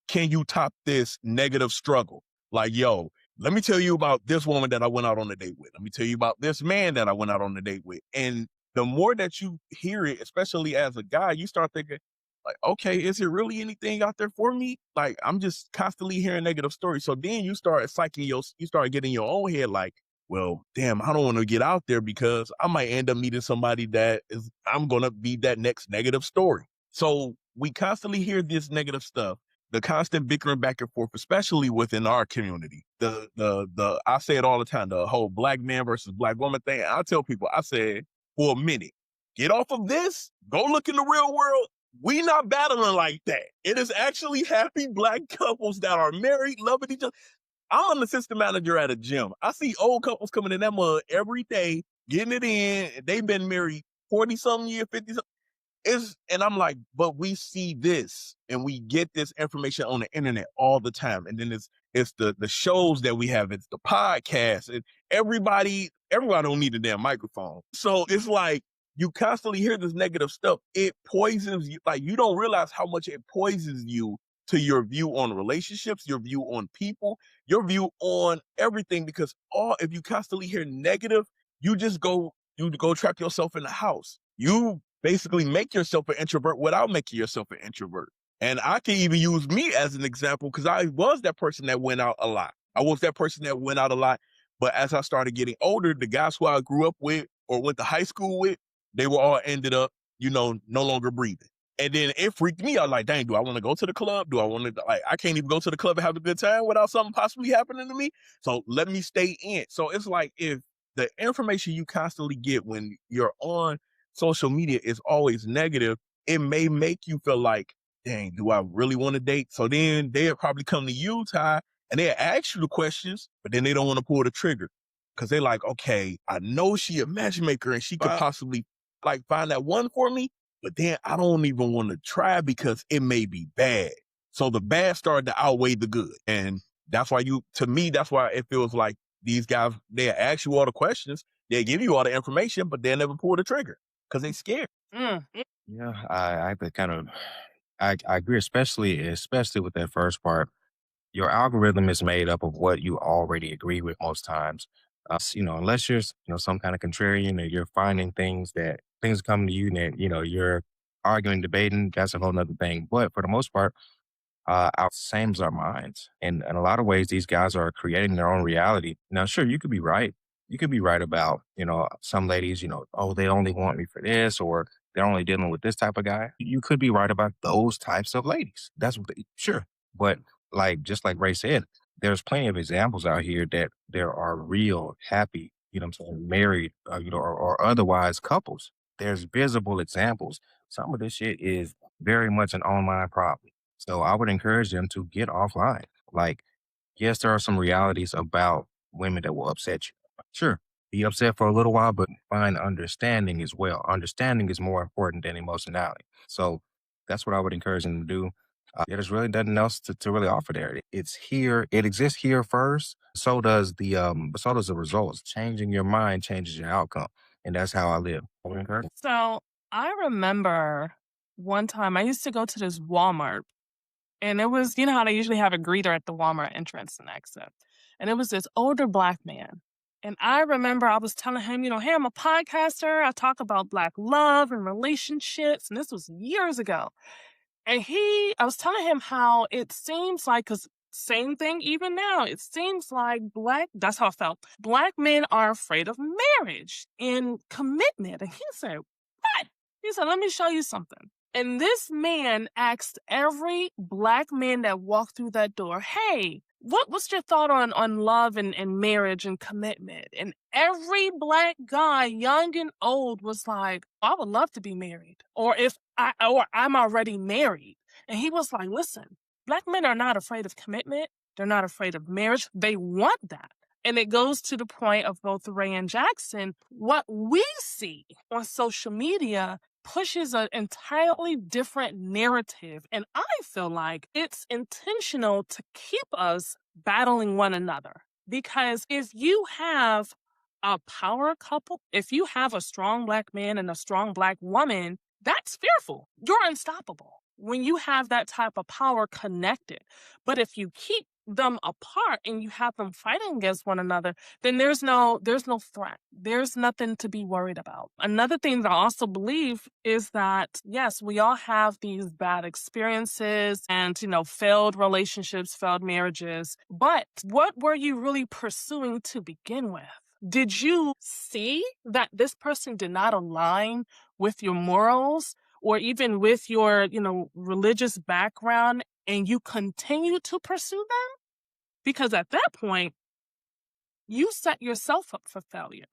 can you top this negative struggle? Like, yo, let me tell you about this woman that I went out on a date with. Let me tell you about this man that I went out on a date with. And the more that you hear it, especially as a guy, you start thinking, like, okay, is there really anything out there for me? Like, I'm just constantly hearing negative stories. So then you start you start getting your own head like, well, damn, I don't want to get out there because I might end up meeting somebody I'm going to be that next negative story. So we constantly hear this negative stuff, the constant bickering back and forth, especially within our community. I say it all the time, the whole black man versus black woman thing. I tell people, I said, for a minute, get off of this, go look in the real world. We not battling like that. It is actually happy black couples that are married, loving each other. I'm an assistant manager at a gym. I see old couples coming in that mud every day, getting it in. They've been married 40-something years, 50-something. And I'm like, but we see this and we get this information on the internet all the time. And then it's the shows that we have. It's the podcast. And everybody don't need a damn microphone. So it's like, you constantly hear this negative stuff. It poisons you. Like, you don't realize how much it poisons you to your view on relationships, your view on people, your view on everything. Because if you constantly hear negative, you go trap yourself in the house. You basically make yourself an introvert without making yourself an introvert. And I can even use me as an example because I was that person that went out a lot. But as I started getting older, the guys who I grew up with or went to high school with, they were all ended up, no longer breathing. And then it freaked me out. Like, dang, do I want to go to the club? Do I want to, I can't even go to the club and have a good time without something possibly happening to me. So let me stay in. So it's like, if the information you constantly get when you're on social media is always negative, it may make you feel like, dang, do I really want to date? So then they'll probably come to you, Ty, and they'll ask you the questions, but then they don't want to pull the trigger. Cause they're like, okay, I know she a matchmaker and she could possibly like find that one for me, but then I don't even want to try because it may be bad. So the bad started to outweigh the good. And that's why that's why it feels like these guys, they ask you all the questions, they give you all the information, but they'll never pull the trigger because they scared.
Yeah, I have to kind of I agree, especially with that first part. Your algorithm is made up of what you already agree with most times. Unless you're some kind of contrarian or you're finding things come to you that you're arguing, debating. That's a whole nother thing. But for the most part, our same as our minds. And in a lot of ways, these guys are creating their own reality. Now, sure, you could be right. You could be right about, some ladies, oh, they only want me for this, or they're only dealing with this type of guy. You could be right about those types of ladies. Sure. But just like Ray said, there's plenty of examples out here that there are real, happy, I'm saying, married, or otherwise couples. There's visible examples. Some of this shit is very much an online problem. So I would encourage them to get offline. Like, yes, there are some realities about women that will upset you. Sure, be upset for a little while, but find understanding as well. Understanding is more important than emotionality. So that's what I would encourage them to do. There's really nothing else to really offer there. It's here. It exists here first. So does the results. Changing your mind changes your outcome, and that's how I live. I would encourage.
So I remember one time I used to go to this Walmart, and it was, how they usually have a greeter at the Walmart entrance and exit. And it was this older Black man. And I remember I was telling him, hey, I'm a podcaster. I talk about Black love and relationships. And this was years ago. And I was telling him how it seems like, because same thing even now, it seems like that's how I felt. Black men are afraid of marriage and commitment. And he said, what? He said, let me show you something. And this man asked every Black man that walked through that door, hey, what's your thought on love and marriage and commitment? And every Black guy, young and old, was like, I would love to be married. Or I'm already married. And he was like, listen, Black men are not afraid of commitment. They're not afraid of marriage. They want that. And it goes to the point of both Ray and Jackson. What we see on social media pushes an entirely different narrative. And I feel like it's intentional to keep us battling one another. Because if you have a power couple, if you have a strong Black man and a strong Black woman, that's fearful. You're unstoppable when you have that type of power connected. But if you keep them apart and you have them fighting against one another, then there's no threat. There's nothing to be worried about. Another thing that I also believe is that, yes, we all have these bad experiences and, failed relationships, failed marriages. But what were you really pursuing to begin with? Did you see that this person did not align with your morals or even with your, religious background, and you continue to pursue them? Because at that point, you set yourself up for failure.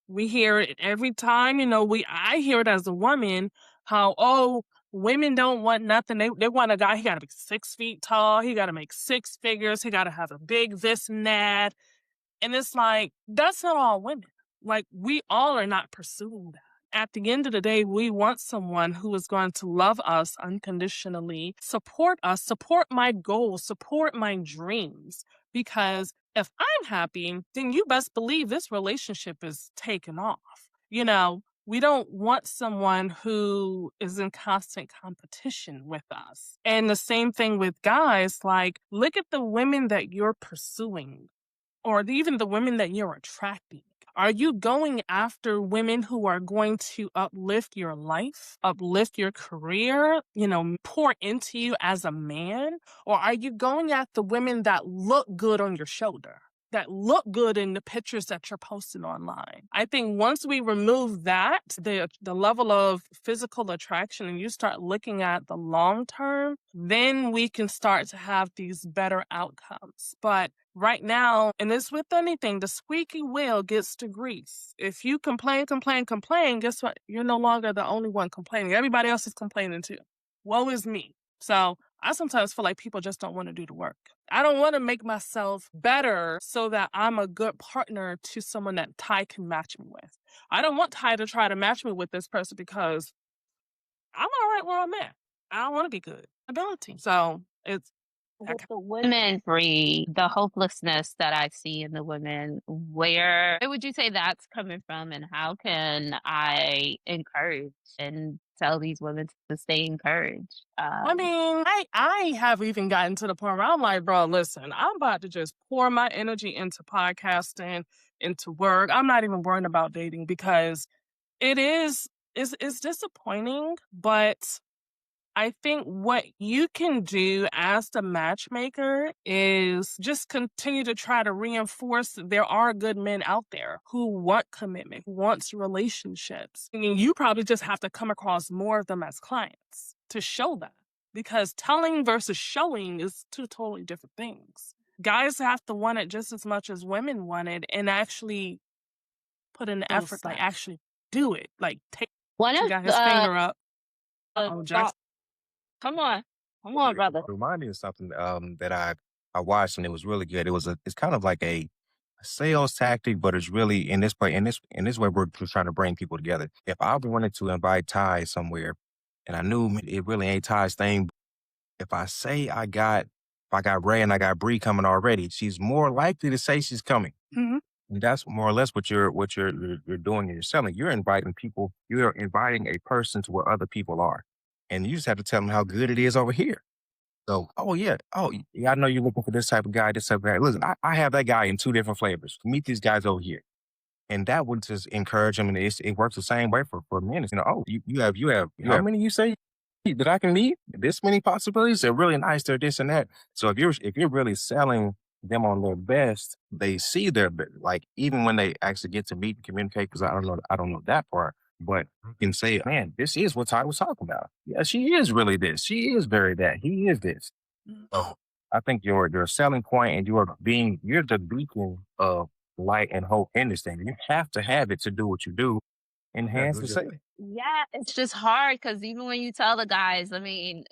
We hear it every time, I hear it as a woman, how, women don't want nothing. They want a guy, he got to be 6 feet tall, he got to make 6 figures, he got to have a big this and that. And it's like, that's not all women. Like, we all are not pursuing that. At the end of the day, we want someone who is going to love us unconditionally, support us, support my goals, support my dreams. Because if I'm happy, then you best believe this relationship is taking off. We don't want someone who is in constant competition with us. And the same thing with guys, like, look at the women that you're pursuing, or even the women that you're attracting. Are you going after women who are going to uplift your life, uplift your career, pour into you as a man? Or are you going after women that look good on your shoulder, that look good in the pictures that you're posting online? I think once we remove that, the level of physical attraction, and you start looking at the long term, then we can start to have these better outcomes. But right now, and it's with anything, the squeaky wheel gets the grease. If you complain, guess what? You're no longer the only one complaining. Everybody else is complaining too. Woe is me. So I sometimes feel like people just don't want to do the work. I don't want to make myself better so that I'm a good partner to someone that Ty can match me with. I don't want Ty to try to match me with this person because I'm all right where I'm at. I don't want to be good. Ability. So it's
With the women, Bree, the hopelessness that I see in the women, where would you say that's coming from, and how can I encourage and tell these women to stay encouraged?
I mean, I have even gotten to the point where I'm like, bro, listen, I'm about to just pour my energy into podcasting, into work. I'm not even worrying about dating because it's disappointing, but I think what you can do as the matchmaker is just continue to try to reinforce that there are good men out there who want commitment, who wants relationships. I mean, you probably just have to come across more of them as clients to show that. Because telling versus showing is two totally different things. Guys have to want it just as much as women want it and actually put in the
Full
effort, like
stop.
actually do it. Like take
One
he
of
got his finger up.
the
Oh,
thought,
Jackson.
come on, brother.
Reminded me of something that I watched and it was really good. It's kind of like a sales tactic, but it's really in this way we're just trying to bring people together. If I wanted to invite Ty somewhere and I knew it really ain't Ty's thing, if I say if I got Ray and I got Bree coming already, she's more likely to say she's coming.
Mhm.
And that's more or less what you're doing and you're selling. You're inviting people. You're inviting a person to where other people are, and you just have to tell them how good it is over here. So, oh yeah, yeah, I know you're looking for this type of guy, this type of guy. Listen, I have that guy in 2 different flavors. Meet these guys over here, and that would just encourage them. And it works the same way for men. It's, oh, you have how many you say that I can meet? This many possibilities. They're really nice. They're this and that. So if you're really selling them on their best, they see like even when they actually get to meet and communicate. Because I don't know that part. But you can say, man, this is what Ty was talking about. Yeah, she is really this. She is very that. He is this. So I think your selling point and you're the beacon of light and hope in this thing. You have to have it to do what you do. Enhance the sale.
Yeah, it's just hard because even when you tell the guys, I mean,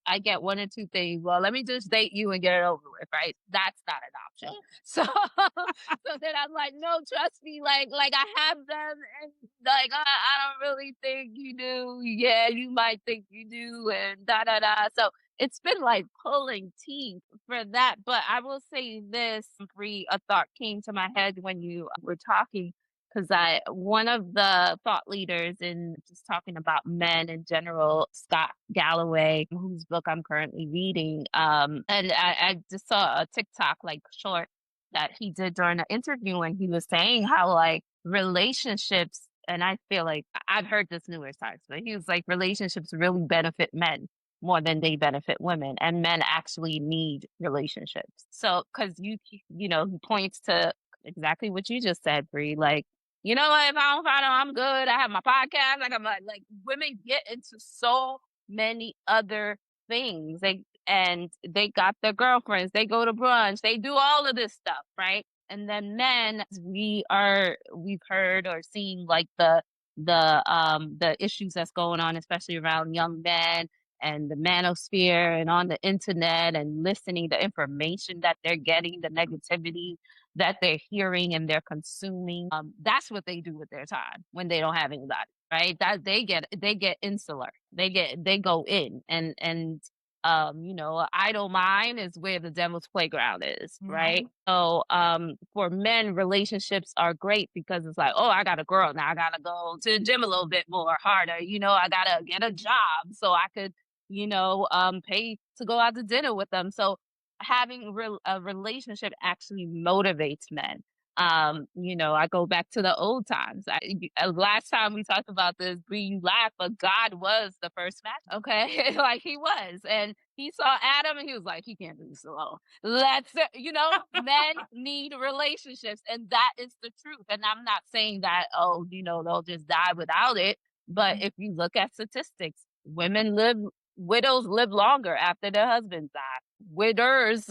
I get one or two things. Well, let me just date you and get it over with, right? That's not an option. So, so then I'm like, no, trust me, like I have them, and like I don't really think you do. Yeah, you might think you do, and da da da. So it's been like pulling teeth for that. But I will say this, Bree, a thought came to my head when you were talking because one of the thought leaders in just talking about men in general, Scott Galloway, whose book I'm currently reading, and I just saw a TikTok like short that he did during an interview, and he was saying how like relationships, and I feel like I've heard this numerous times, but he was like relationships really benefit men more than they benefit women, and men actually need relationships. So, because he points to exactly what you just said, Bree, like what? If I don't find out I'm good, I have my podcast. I got my like women get into so many other things. They got their girlfriends, they go to brunch, they do all of this stuff, right? And then men, we've heard or seen like the issues that's going on, especially around young men and the manosphere and on the internet and listening the information that they're getting, the negativity that they're hearing and they're consuming. That's what they do with their time when they don't have anybody, right? That they get insular. They go in and idle mind is where the devil's playground is, right? So for men, relationships are great because it's like, oh, I got a girl now, I gotta go to the gym a little bit more harder. I gotta get a job so I could, pay to go out to dinner with them. So having a relationship actually motivates men. I go back to the old times. Last time we talked about this, Bree, you laugh, but God was the first match. Okay, like he was, and he saw Adam, and he was like, he can't do this alone. Men need relationships, and that is the truth. And I'm not saying that they'll just die without it, but if you look at statistics, widows live longer after their husbands die. Widowers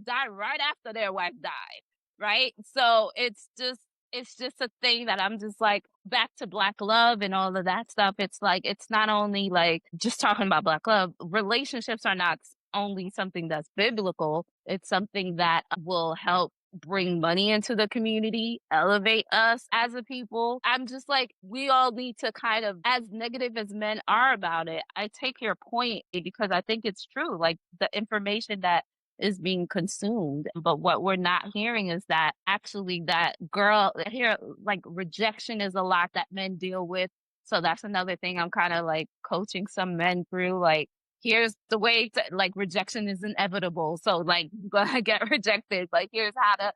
die right after their wife died, right? So it's just it's just a thing that I'm just like, back to Black love and all of that stuff. It's like, it's not only like just talking about Black love. Relationships are not only something that's biblical, it's something that will help bring money into the community, elevate us as a people. I'm just like, we all need to kind of, as negative as men are about it, I take your point because I think it's true. Like the information that is being consumed. But what we're not hearing is that actually that girl here, like rejection is a lot that men deal with. So that's another thing I'm kind of like coaching some men through. Like, here's the way to, like, rejection is inevitable. So like, you're gonna get rejected. Like, here's how to,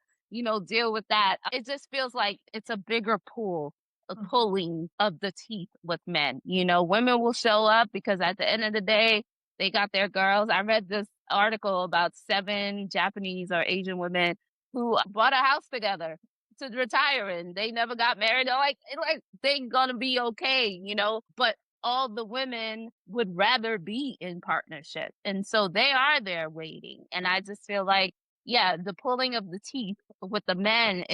deal with that. It just feels like it's a bigger pool. A pulling of the teeth with men. Women will show up because at the end of the day, they got their girls. I read this article about 7 Japanese or Asian women who bought a house together to retire in. They never got married. They're like they're gonna be okay, but all the women would rather be in partnership. And so they are there waiting. And I just feel like, yeah, the pulling of the teeth with the men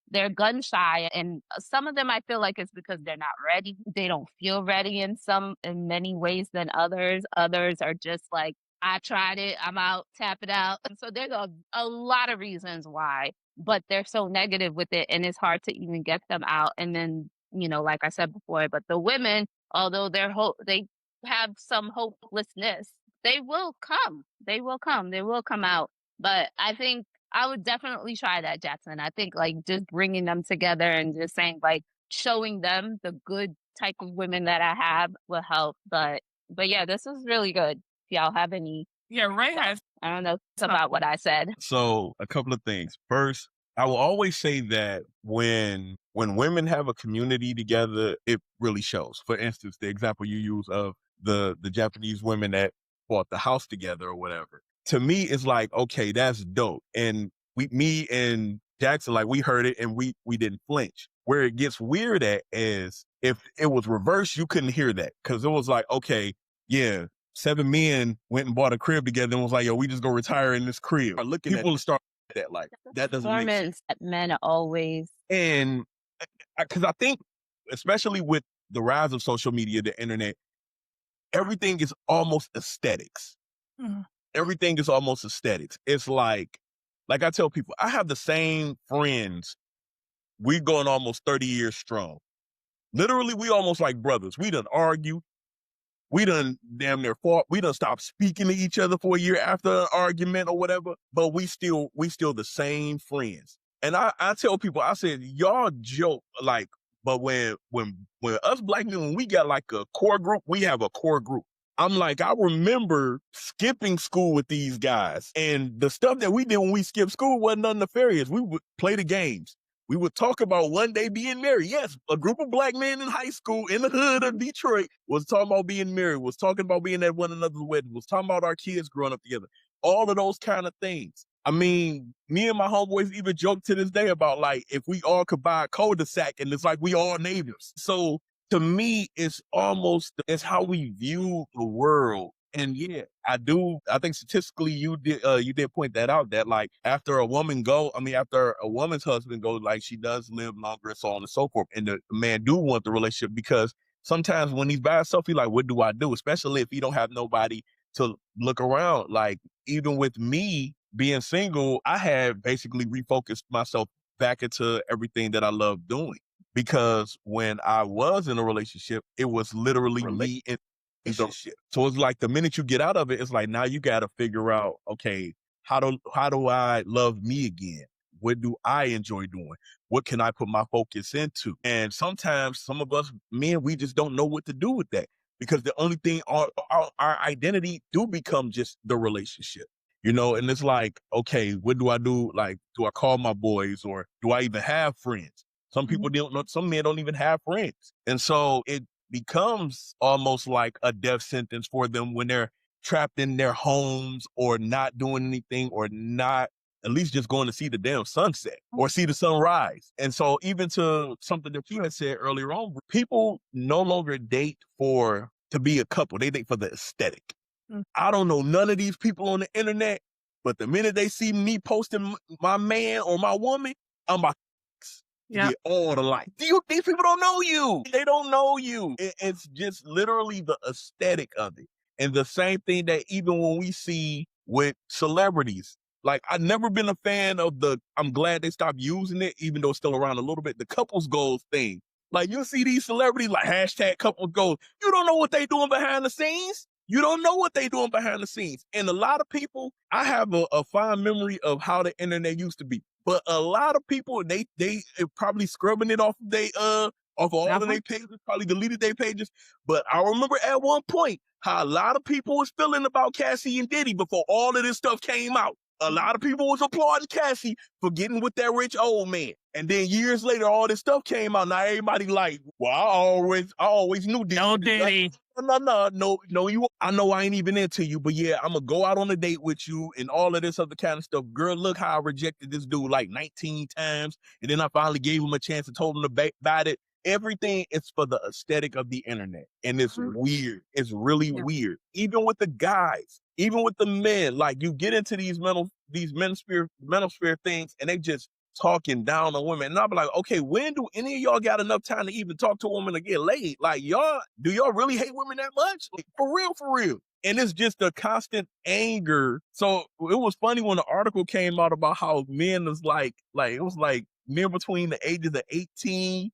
they're gun shy. And some of them I feel like it's because they're not ready. They don't feel ready in many ways than others. Others are just like, I tried it, I'm out, tap it out. And so there's a lot of reasons why, but they're so negative with it and it's hard to even get them out. And then, like I said before, but the women, although they have some hopelessness, they will come. They will come. They will come out. But I think I would definitely try that, Jackson. I think like just bringing them together and just saying like showing them the good type of women that I have will help. But yeah, this is really good. If y'all have any,
Yeah, Ray has.
I don't know about what I said.
So a couple of things. First, I will always say that when women have a community together, it really shows. For instance, the example you use of the Japanese women that bought the house together or whatever. To me, it's like, okay, that's dope. And me and Jackson, like we heard it and we didn't flinch. Where it gets weird at is if it was reversed, you couldn't hear that. Cause it was like, okay, yeah, 7 men went and bought a crib together and was like, yo, we just go retire in this crib. People will start that like, that doesn't make sense.
That men are always.
And because I think, especially with the rise of social media, the internet, everything is almost aesthetics. Everything is almost aesthetics. It's like I tell people, I have the same friends. We're going almost 30 years strong. Literally, we almost like brothers. We done argue. We done damn near fought. We done stopped speaking to each other for a year after an argument or whatever. But we still the same friends. And I tell people, I said, y'all joke like, but when us black men, when we got like a core group, we have a core group. I'm like, I remember skipping school with these guys. And the stuff that we did when we skipped school wasn't nothing nefarious. We would play the games. We would talk about one day being married. Yes, a group of black men in high school in the hood of Detroit was talking about being married, was talking about being at one another's wedding, was talking about our kids growing up together. All of those kind of things. I mean, me and my homeboys even joke to this day about like, if we all could buy a cul-de-sac and it's like we all neighbors. So to me, it's how we view the world. And yeah, I think statistically you did point that out, that like after a woman's husband goes, like she does live longer and so on and so forth. And the man do want the relationship because sometimes when he's by himself, he's like, what do I do? Especially if he don't have nobody to look around. Like even with me being single, I had basically refocused myself back into everything that I love doing. Because when I was in a relationship, it was literally me in a relationship. So it's like the minute you get out of it, it's like now you got to figure out, okay, how do I love me again? What do I enjoy doing? What can I put my focus into? And sometimes some of us men, we just don't know what to do with that because the only thing our identity do become just the relationship. And it's like, okay, what do I do? Like, do I call my boys or do I even have friends? Some people don't know, some men don't even have friends. And so it becomes almost like a death sentence for them when they're trapped in their homes or not doing anything or not at least just going to see the damn sunset or see the sunrise. And so even to something that you had said earlier on, people no longer date to be a couple. They date for the aesthetic. I don't know none of these people on the internet, but the minute they see me posting my man or my woman, I'm like, to
Yeah.
get all the likes. These people don't know you. They don't know you. It's just literally the aesthetic of it. And the same thing that even when we see with celebrities, like I've never been a fan of I'm glad they stopped using it, even though it's still around a little bit, the couples goals thing. Like you see these celebrities like hashtag couples goals. You don't know what they doing behind the scenes. You don't know what they doing behind the scenes. And a lot of people, I have a fond memory of how the internet used to be. But a lot of people, they probably scrubbing it off of all of their pages, probably deleted their pages. But I remember at one point how a lot of people was feeling about Cassie and Diddy before all of this stuff came out. A lot of people was applauding Cassie for getting with that rich old man. And then years later, all this stuff came out. Now everybody like, well, I always knew Diddy.
No, Diddy.
No, I know I ain't even into you, but yeah, I'm gonna go out on a date with you and all of this other kind of stuff. Girl, look how I rejected this dude like 19 times. And then I finally gave him a chance and told him about it. Everything is for the aesthetic of the internet. And it's weird. It's really weird. Even with the guys, even with the men, like you get into these manosphere things and they just talking down on women. And I'll be like, okay, when do any of y'all got enough time to even talk to a woman to get laid? Like do y'all really hate women that much? Like, for real. And it's just a constant anger. So it was funny when the article came out about how men was like it was like men between the ages of 18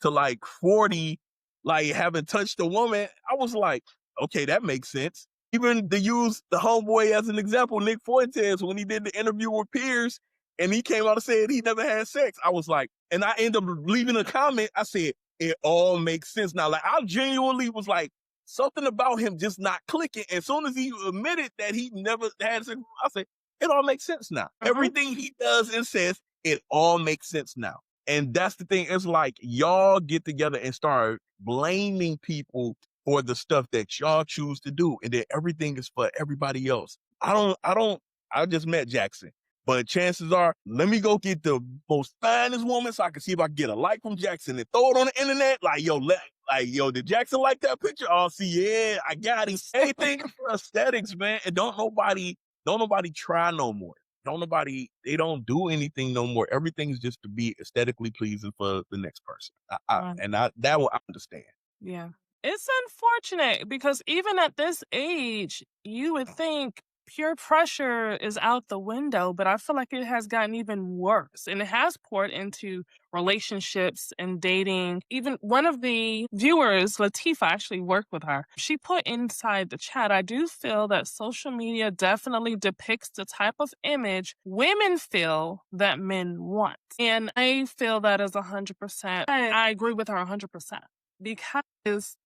to like 40, like haven't touched a woman. I was like, okay, that makes sense. Even to use the homeboy as an example, Nick Fuentes, when he did the interview with Piers, and he came out and said he never had sex. I was like, and I ended up leaving a comment. I said, it all makes sense now. Like, I genuinely was like, something about him just not clicking. As soon as he admitted that he never had sex, I said, it all makes sense now. Everything he does and says, it all makes sense now. And that's the thing. It's like y'all get together and start blaming people for the stuff that y'all choose to do. And then everything is for everybody else. I just met Jackson. But chances are, let me go get the most finest woman so I can see if I can get a like from Jackson and throw it on the internet. Like, yo, did Jackson like that picture? Oh, see, yeah, I got him. Anything for aesthetics, man. And don't nobody try no more. They don't do anything no more. Everything is just to be aesthetically pleasing for the next person. That will I understand.
Yeah. It's unfortunate because even at this age, you would think peer pressure is out the window, but I feel like it has gotten even worse and it has poured into relationships and dating. Even one of the viewers, Latifa, actually worked with her. She put inside the chat, I do feel that social media definitely depicts the type of image women feel that men want. And I feel that is 100%. I agree with her 100%. Because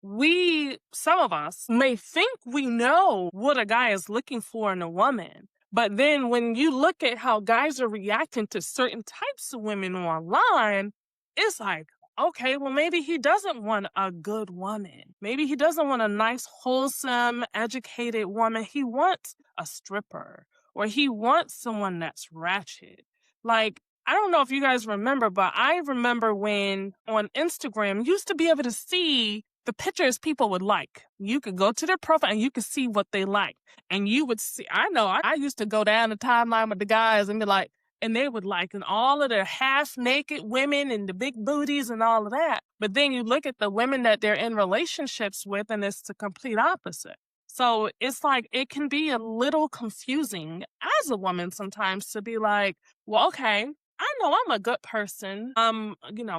some of us may think we know what a guy is looking for in a woman. But then when you look at how guys are reacting to certain types of women online, it's like, okay, well, maybe he doesn't want a good woman. Maybe he doesn't want a nice, wholesome, educated woman. He wants a stripper or he wants someone that's ratchet. Like, I don't know if you guys remember, but I remember when on Instagram, you used to be able to see the pictures people would like. You could go to their profile and you could see what they like. And you would see, I used to go down the timeline with the guys and be like, and they would like, and all of their half naked women and the big booties and all of that. But then you look at the women that they're in relationships with and it's the complete opposite. So it's like, it can be a little confusing as a woman sometimes to be like, well, okay, I know I'm a good person. I'm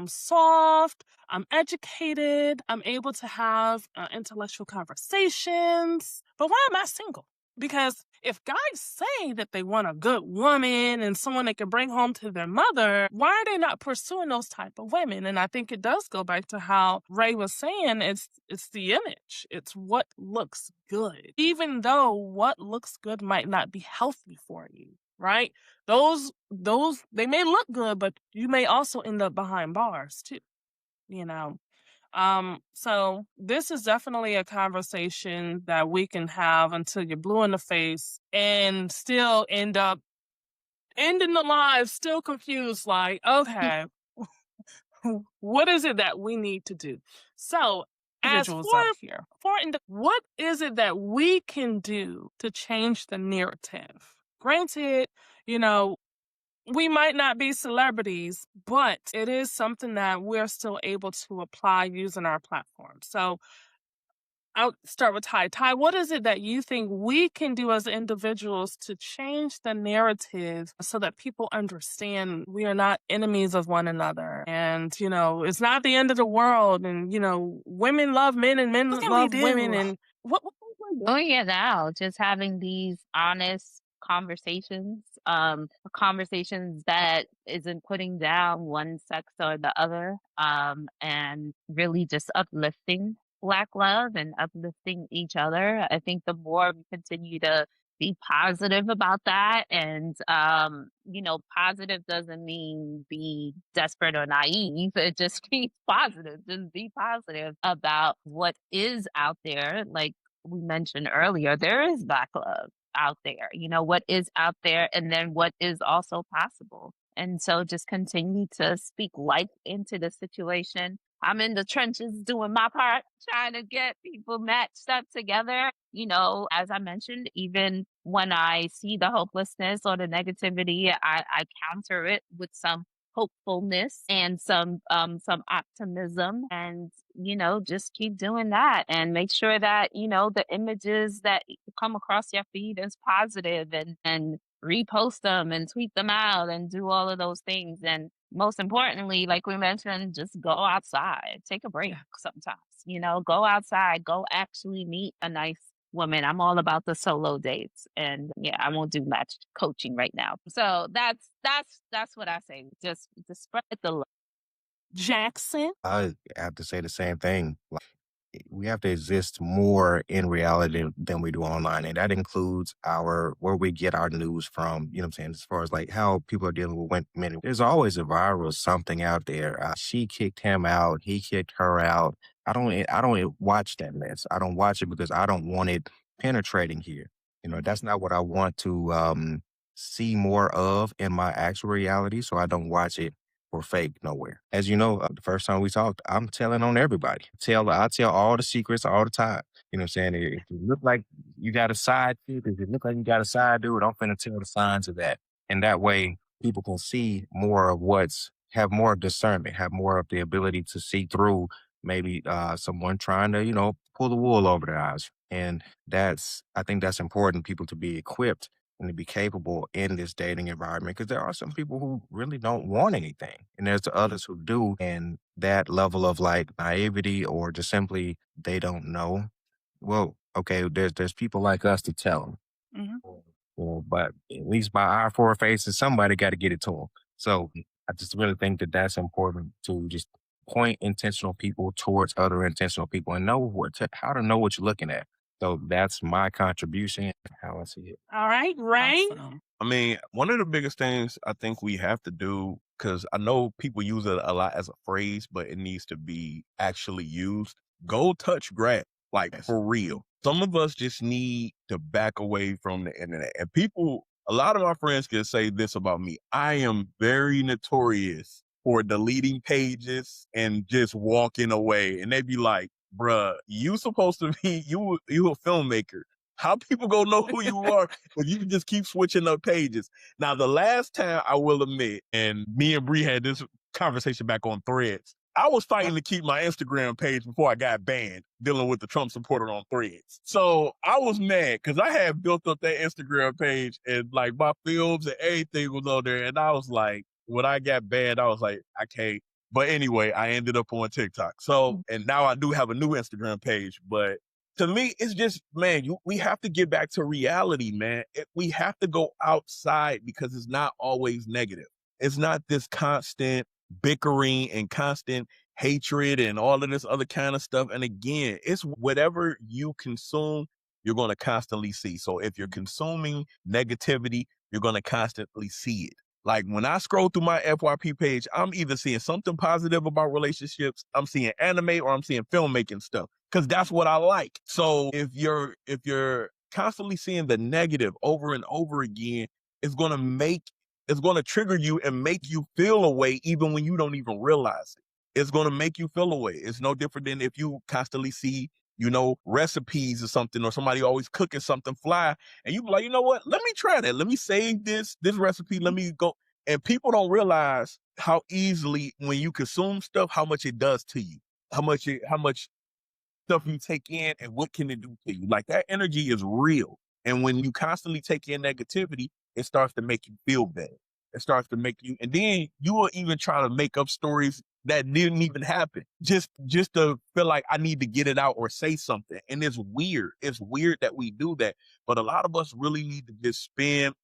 soft. I'm educated. I'm able to have intellectual conversations. But why am I single? Because if guys say that they want a good woman and someone they can bring home to their mother, why are they not pursuing those type of women? And I think it does go back to how Ray was saying, it's the image. It's what looks good. Even though what looks good might not be healthy for you, right? Those they may look good, but you may also end up behind bars too, you know. So this is definitely a conversation that we can have until you're blue in the face and still end up ending the live still confused, like, okay, what is it that we need to do? So as what is it that we can do to change the narrative? Granted, we might not be celebrities, but it is something that we're still able to apply using our platform. So I'll start with Ty. Ty, what is it that you think we can do as individuals to change the narrative so that people understand we are not enemies of one another? And, it's not the end of the world. And, women love men and men
What can we
love women.
do?
And what can we do?
Doing it now, just having these honest conversations, conversations that isn't putting down one sex or the other, and really just uplifting Black love and uplifting each other. I think the more we continue to be positive about that, and positive doesn't mean be desperate or naive. It just means positive. Just be positive about what is out there. Like we mentioned earlier, there is Black love out there, what is out there, and then what is also possible. And so just continue to speak life into the situation. I'm in the trenches doing my part, trying to get people matched up together. As I mentioned, even when I see the hopelessness or the negativity, I counter it with some hopefulness and some optimism, and just keep doing that and make sure that the images that come across your feed is positive, and repost them and tweet them out and do all of those things. And most importantly, like we mentioned, just go outside, take a break sometimes, go outside, go actually meet a nice woman. I'm all about the solo dates, and yeah, I won't do match coaching right now. So that's what I say. Just spread the love.
Jackson?
I have to say the same thing. Like, we have to exist more in reality than we do online. And that includes where we get our news from, you know what I'm saying? As far as like how people are dealing with women, there's always a viral something out there. She kicked him out. He kicked her out. I don't watch that mess. I don't watch it because I don't want it penetrating here. That's not what I want to see more of in my actual reality. So I don't watch it or fake nowhere. As you know, the first time we talked, I'm telling on everybody. I tell all the secrets all the time. You know what I'm saying? If you look like you got a side chick, if you look like you got a side dude, I'm finna tell the signs of that. And that way people can see more of have more discernment, have more of the ability to see through maybe someone trying to, pull the wool over their eyes. And I think that's important, people to be equipped and to be capable in this dating environment, because there are some people who really don't want anything and there's the others who do, and that level of like naivety or just simply they don't know. Well, okay, there's people like us to tell them.
Mhm.
Well, but at least by our four faces, somebody got to get it to them. So I just really think that that's important, to just point intentional people towards other intentional people and know how to know what you're looking at. So that's my contribution, how I see it.
All right, Ray?
Awesome.
I mean, one of the biggest things I think we have to do, because I know people use it a lot as a phrase, but it needs to be actually used. Go touch grass, like for real. Some of us just need to back away from the internet. And a lot of my friends can say this about me. I am very notorious for deleting pages and just walking away. And they be like, bruh, you supposed to be, you a filmmaker. How people gonna know who you are if you can just keep switching up pages? Now, the last time I will admit, and me and Bree had this conversation back on Threads, I was fighting to keep my Instagram page before I got banned, dealing with the Trump supporter on Threads. So I was mad because I had built up that Instagram page and like my films and everything was on there. And I was like, when I got banned, I was like, I can't. But anyway, I ended up on TikTok. So, and now I do have a new Instagram page, but to me, it's just, man, we have to get back to reality, man. We have to go outside because it's not always negative. It's not this constant bickering and constant hatred and all of this other kind of stuff. And again, it's whatever you consume, you're going to constantly see. So if you're consuming negativity, you're going to constantly see it. Like when I scroll through my FYP page, I'm either seeing something positive about relationships, I'm seeing anime, or I'm seeing filmmaking stuff, because that's what I like. So if you're constantly seeing the negative over and over again, it's going to trigger you and make you feel a way even when you don't even realize it. It's going to make you feel a way. It's no different than if you constantly see, recipes or something, or somebody always cooking something fly, and you be like, you know what? Let me try that. Let me save this recipe. Let me go. And people don't realize how easily when you consume stuff, how much it does to you, how much stuff you take in and what can it do to you. Like that energy is real. And when you constantly take in negativity, it starts to make you feel bad. It starts to make you, and then you will even try to make up stories that didn't even happen just to feel like I need to get it out or say something. And it's weird. It's weird that we do that. But a lot of us really need to just spend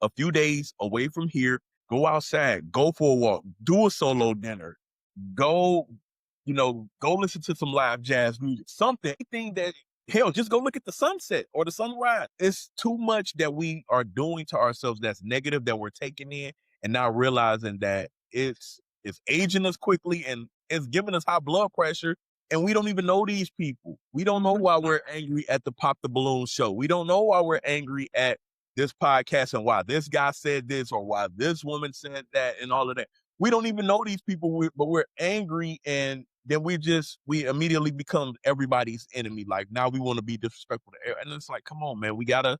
a few days away from here, go outside, go for a walk, do a solo dinner, go, go listen to some live jazz music, something, anything that, hell, just go look at the sunset or the sunrise. It's too much that we are doing to ourselves that's negative that we're taking in and not realizing that it's aging us quickly and it's giving us high blood pressure. And we don't even know these people. We don't know why we're angry at the Pop the Balloon show. We don't know why we're angry at this podcast and why this guy said this or why this woman said that and all of that. We don't even know these people, but we're angry, and then we immediately become everybody's enemy. Like now we want to be disrespectful to everyone. And it's like, come on, man, we gotta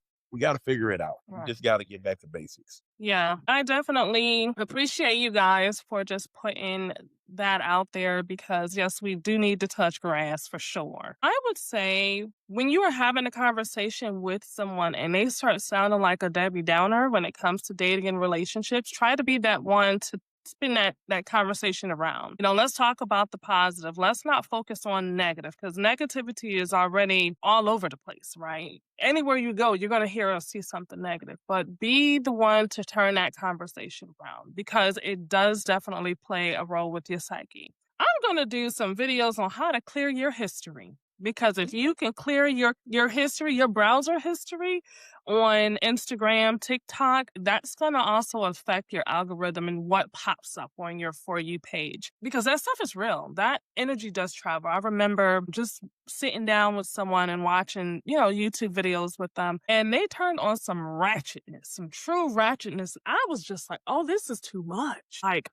figure it out.
Right.
We just gotta get back to basics.
Yeah, I definitely appreciate you guys for just putting that out there because, yes, we do need to touch grass for sure. I would say when you are having a conversation with someone and they start sounding like a Debbie Downer when it comes to dating and relationships, try to be that one to spin that conversation around. Let's talk about the positive. Let's not focus on negative because negativity is already all over the place, right? Anywhere you go, you're going to hear or see something negative, but be the one to turn that conversation around because it does definitely play a role with your psyche. I'm going to do some videos on how to clear your history because if you can clear your history, your browser history on Instagram, TikTok, that's going to also affect your algorithm and what pops up on your For You page because that stuff is real. That energy does travel. I remember just sitting down with someone and watching, YouTube videos with them, and they turned on some ratchetness, some true ratchetness. I was just like, oh, this is too much. Like,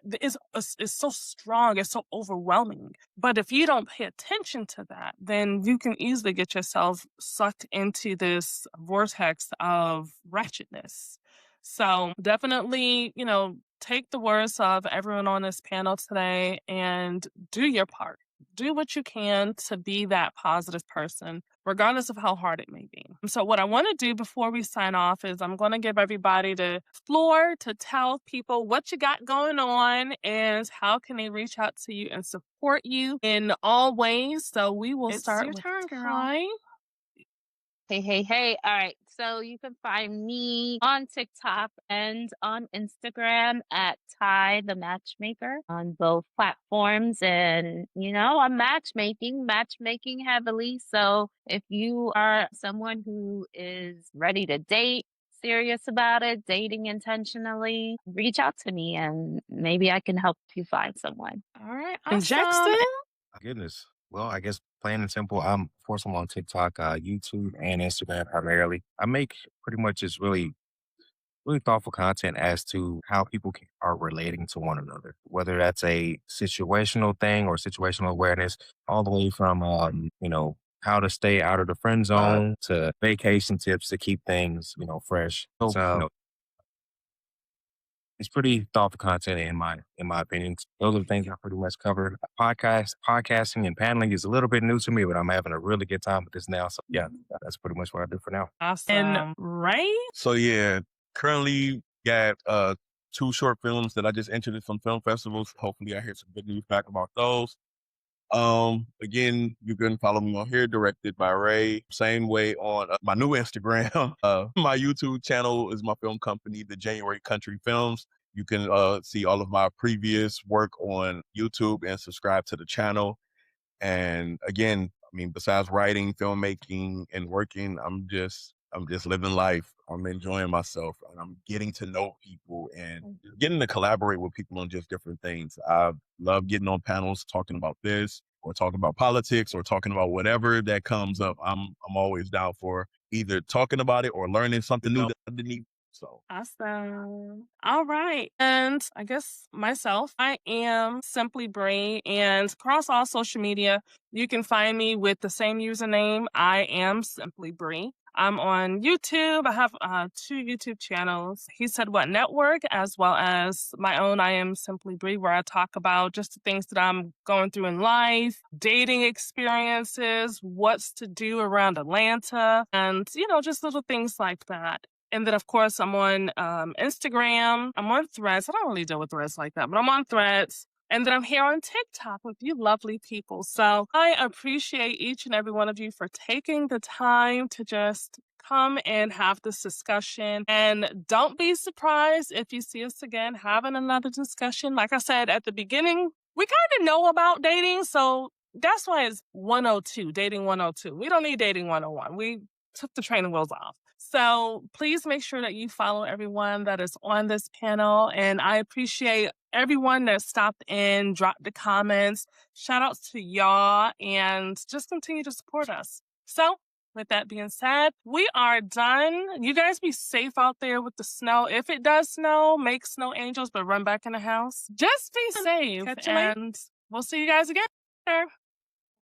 it's so strong, it's so overwhelming. But if you don't pay attention to that, then you can easily get yourself sucked into this vortex of ratchetness. So definitely, take the words of everyone on this panel today and do your part. Do what you can to be that positive person, regardless of how hard it may be. So what I want to do before we sign off is I'm going to give everybody the floor to tell people what you got going on and how can they reach out to you and support you in all ways. So we will start
your
with
turn, girl.
Ty.
Hey. All right. So you can find me on TikTok and on Instagram at Ty the Matchmaker on both platforms. And, I'm matchmaking heavily. So if you are someone who is ready to date, serious about it, dating intentionally, reach out to me and maybe I can help you find someone. All right.
And
Awesome.
Jackson?
My goodness. Well, I guess plain and simple, I'm on TikTok, YouTube, and Instagram primarily. I make pretty much just really thoughtful content as to how people are relating to one another, whether that's a situational thing or situational awareness, all the way from, how to stay out of the friend zone to vacation tips to keep things, fresh. So, it's pretty thoughtful content in my opinion. Those are the things I pretty much cover. Podcasting and paneling is a little bit new to me, but I'm having a really good time with this now. So yeah, that's pretty much what I do for now.
Awesome. And right?
So yeah, currently got 2 short films that I just entered in some film festivals. Hopefully I hear some good news back about those. Again, you can follow me on here, directed by Ray. Same way on my new Instagram. My YouTube channel is my film company, The January Country Films. You can see all of my previous work on YouTube and subscribe to the channel. And again, besides writing, filmmaking, and working, I'm just living life. I'm enjoying myself and I'm getting to know people and getting to collaborate with people on just different things. I love getting on panels, talking about this or talking about politics or talking about whatever that comes up. I'm always down for either talking about it or learning something new underneath. So
awesome. All right. And I guess myself, I am Simply Bree, and across all social media, you can find me with the same username. I am Simply Bree. I'm on YouTube. I have 2 YouTube channels. He Said What Network, as well as my own I Am Simply Bree, where I talk about just the things that I'm going through in life, dating experiences, what's to do around Atlanta, and, just little things like that. And then, of course, I'm on Instagram. I'm on Threads. I don't really deal with Threads like that, but I'm on Threads. And then I'm here on TikTok with you lovely people. So I appreciate each and every one of you for taking the time to just come and have this discussion. And don't be surprised if you see us again having another discussion. Like I said at the beginning, we kind of know about dating. So that's why it's 102, dating 102. We don't need dating 101. We took the training wheels off. So please make sure that you follow everyone that is on this panel. And I appreciate everyone that stopped in, dropped the comments. Shout outs to y'all and just continue to support us. So with that being said, we are done. You guys be safe out there with the snow. If it does snow, make snow angels, but run back in the house. Just be safe.
Catch you later.
And we'll see you guys again.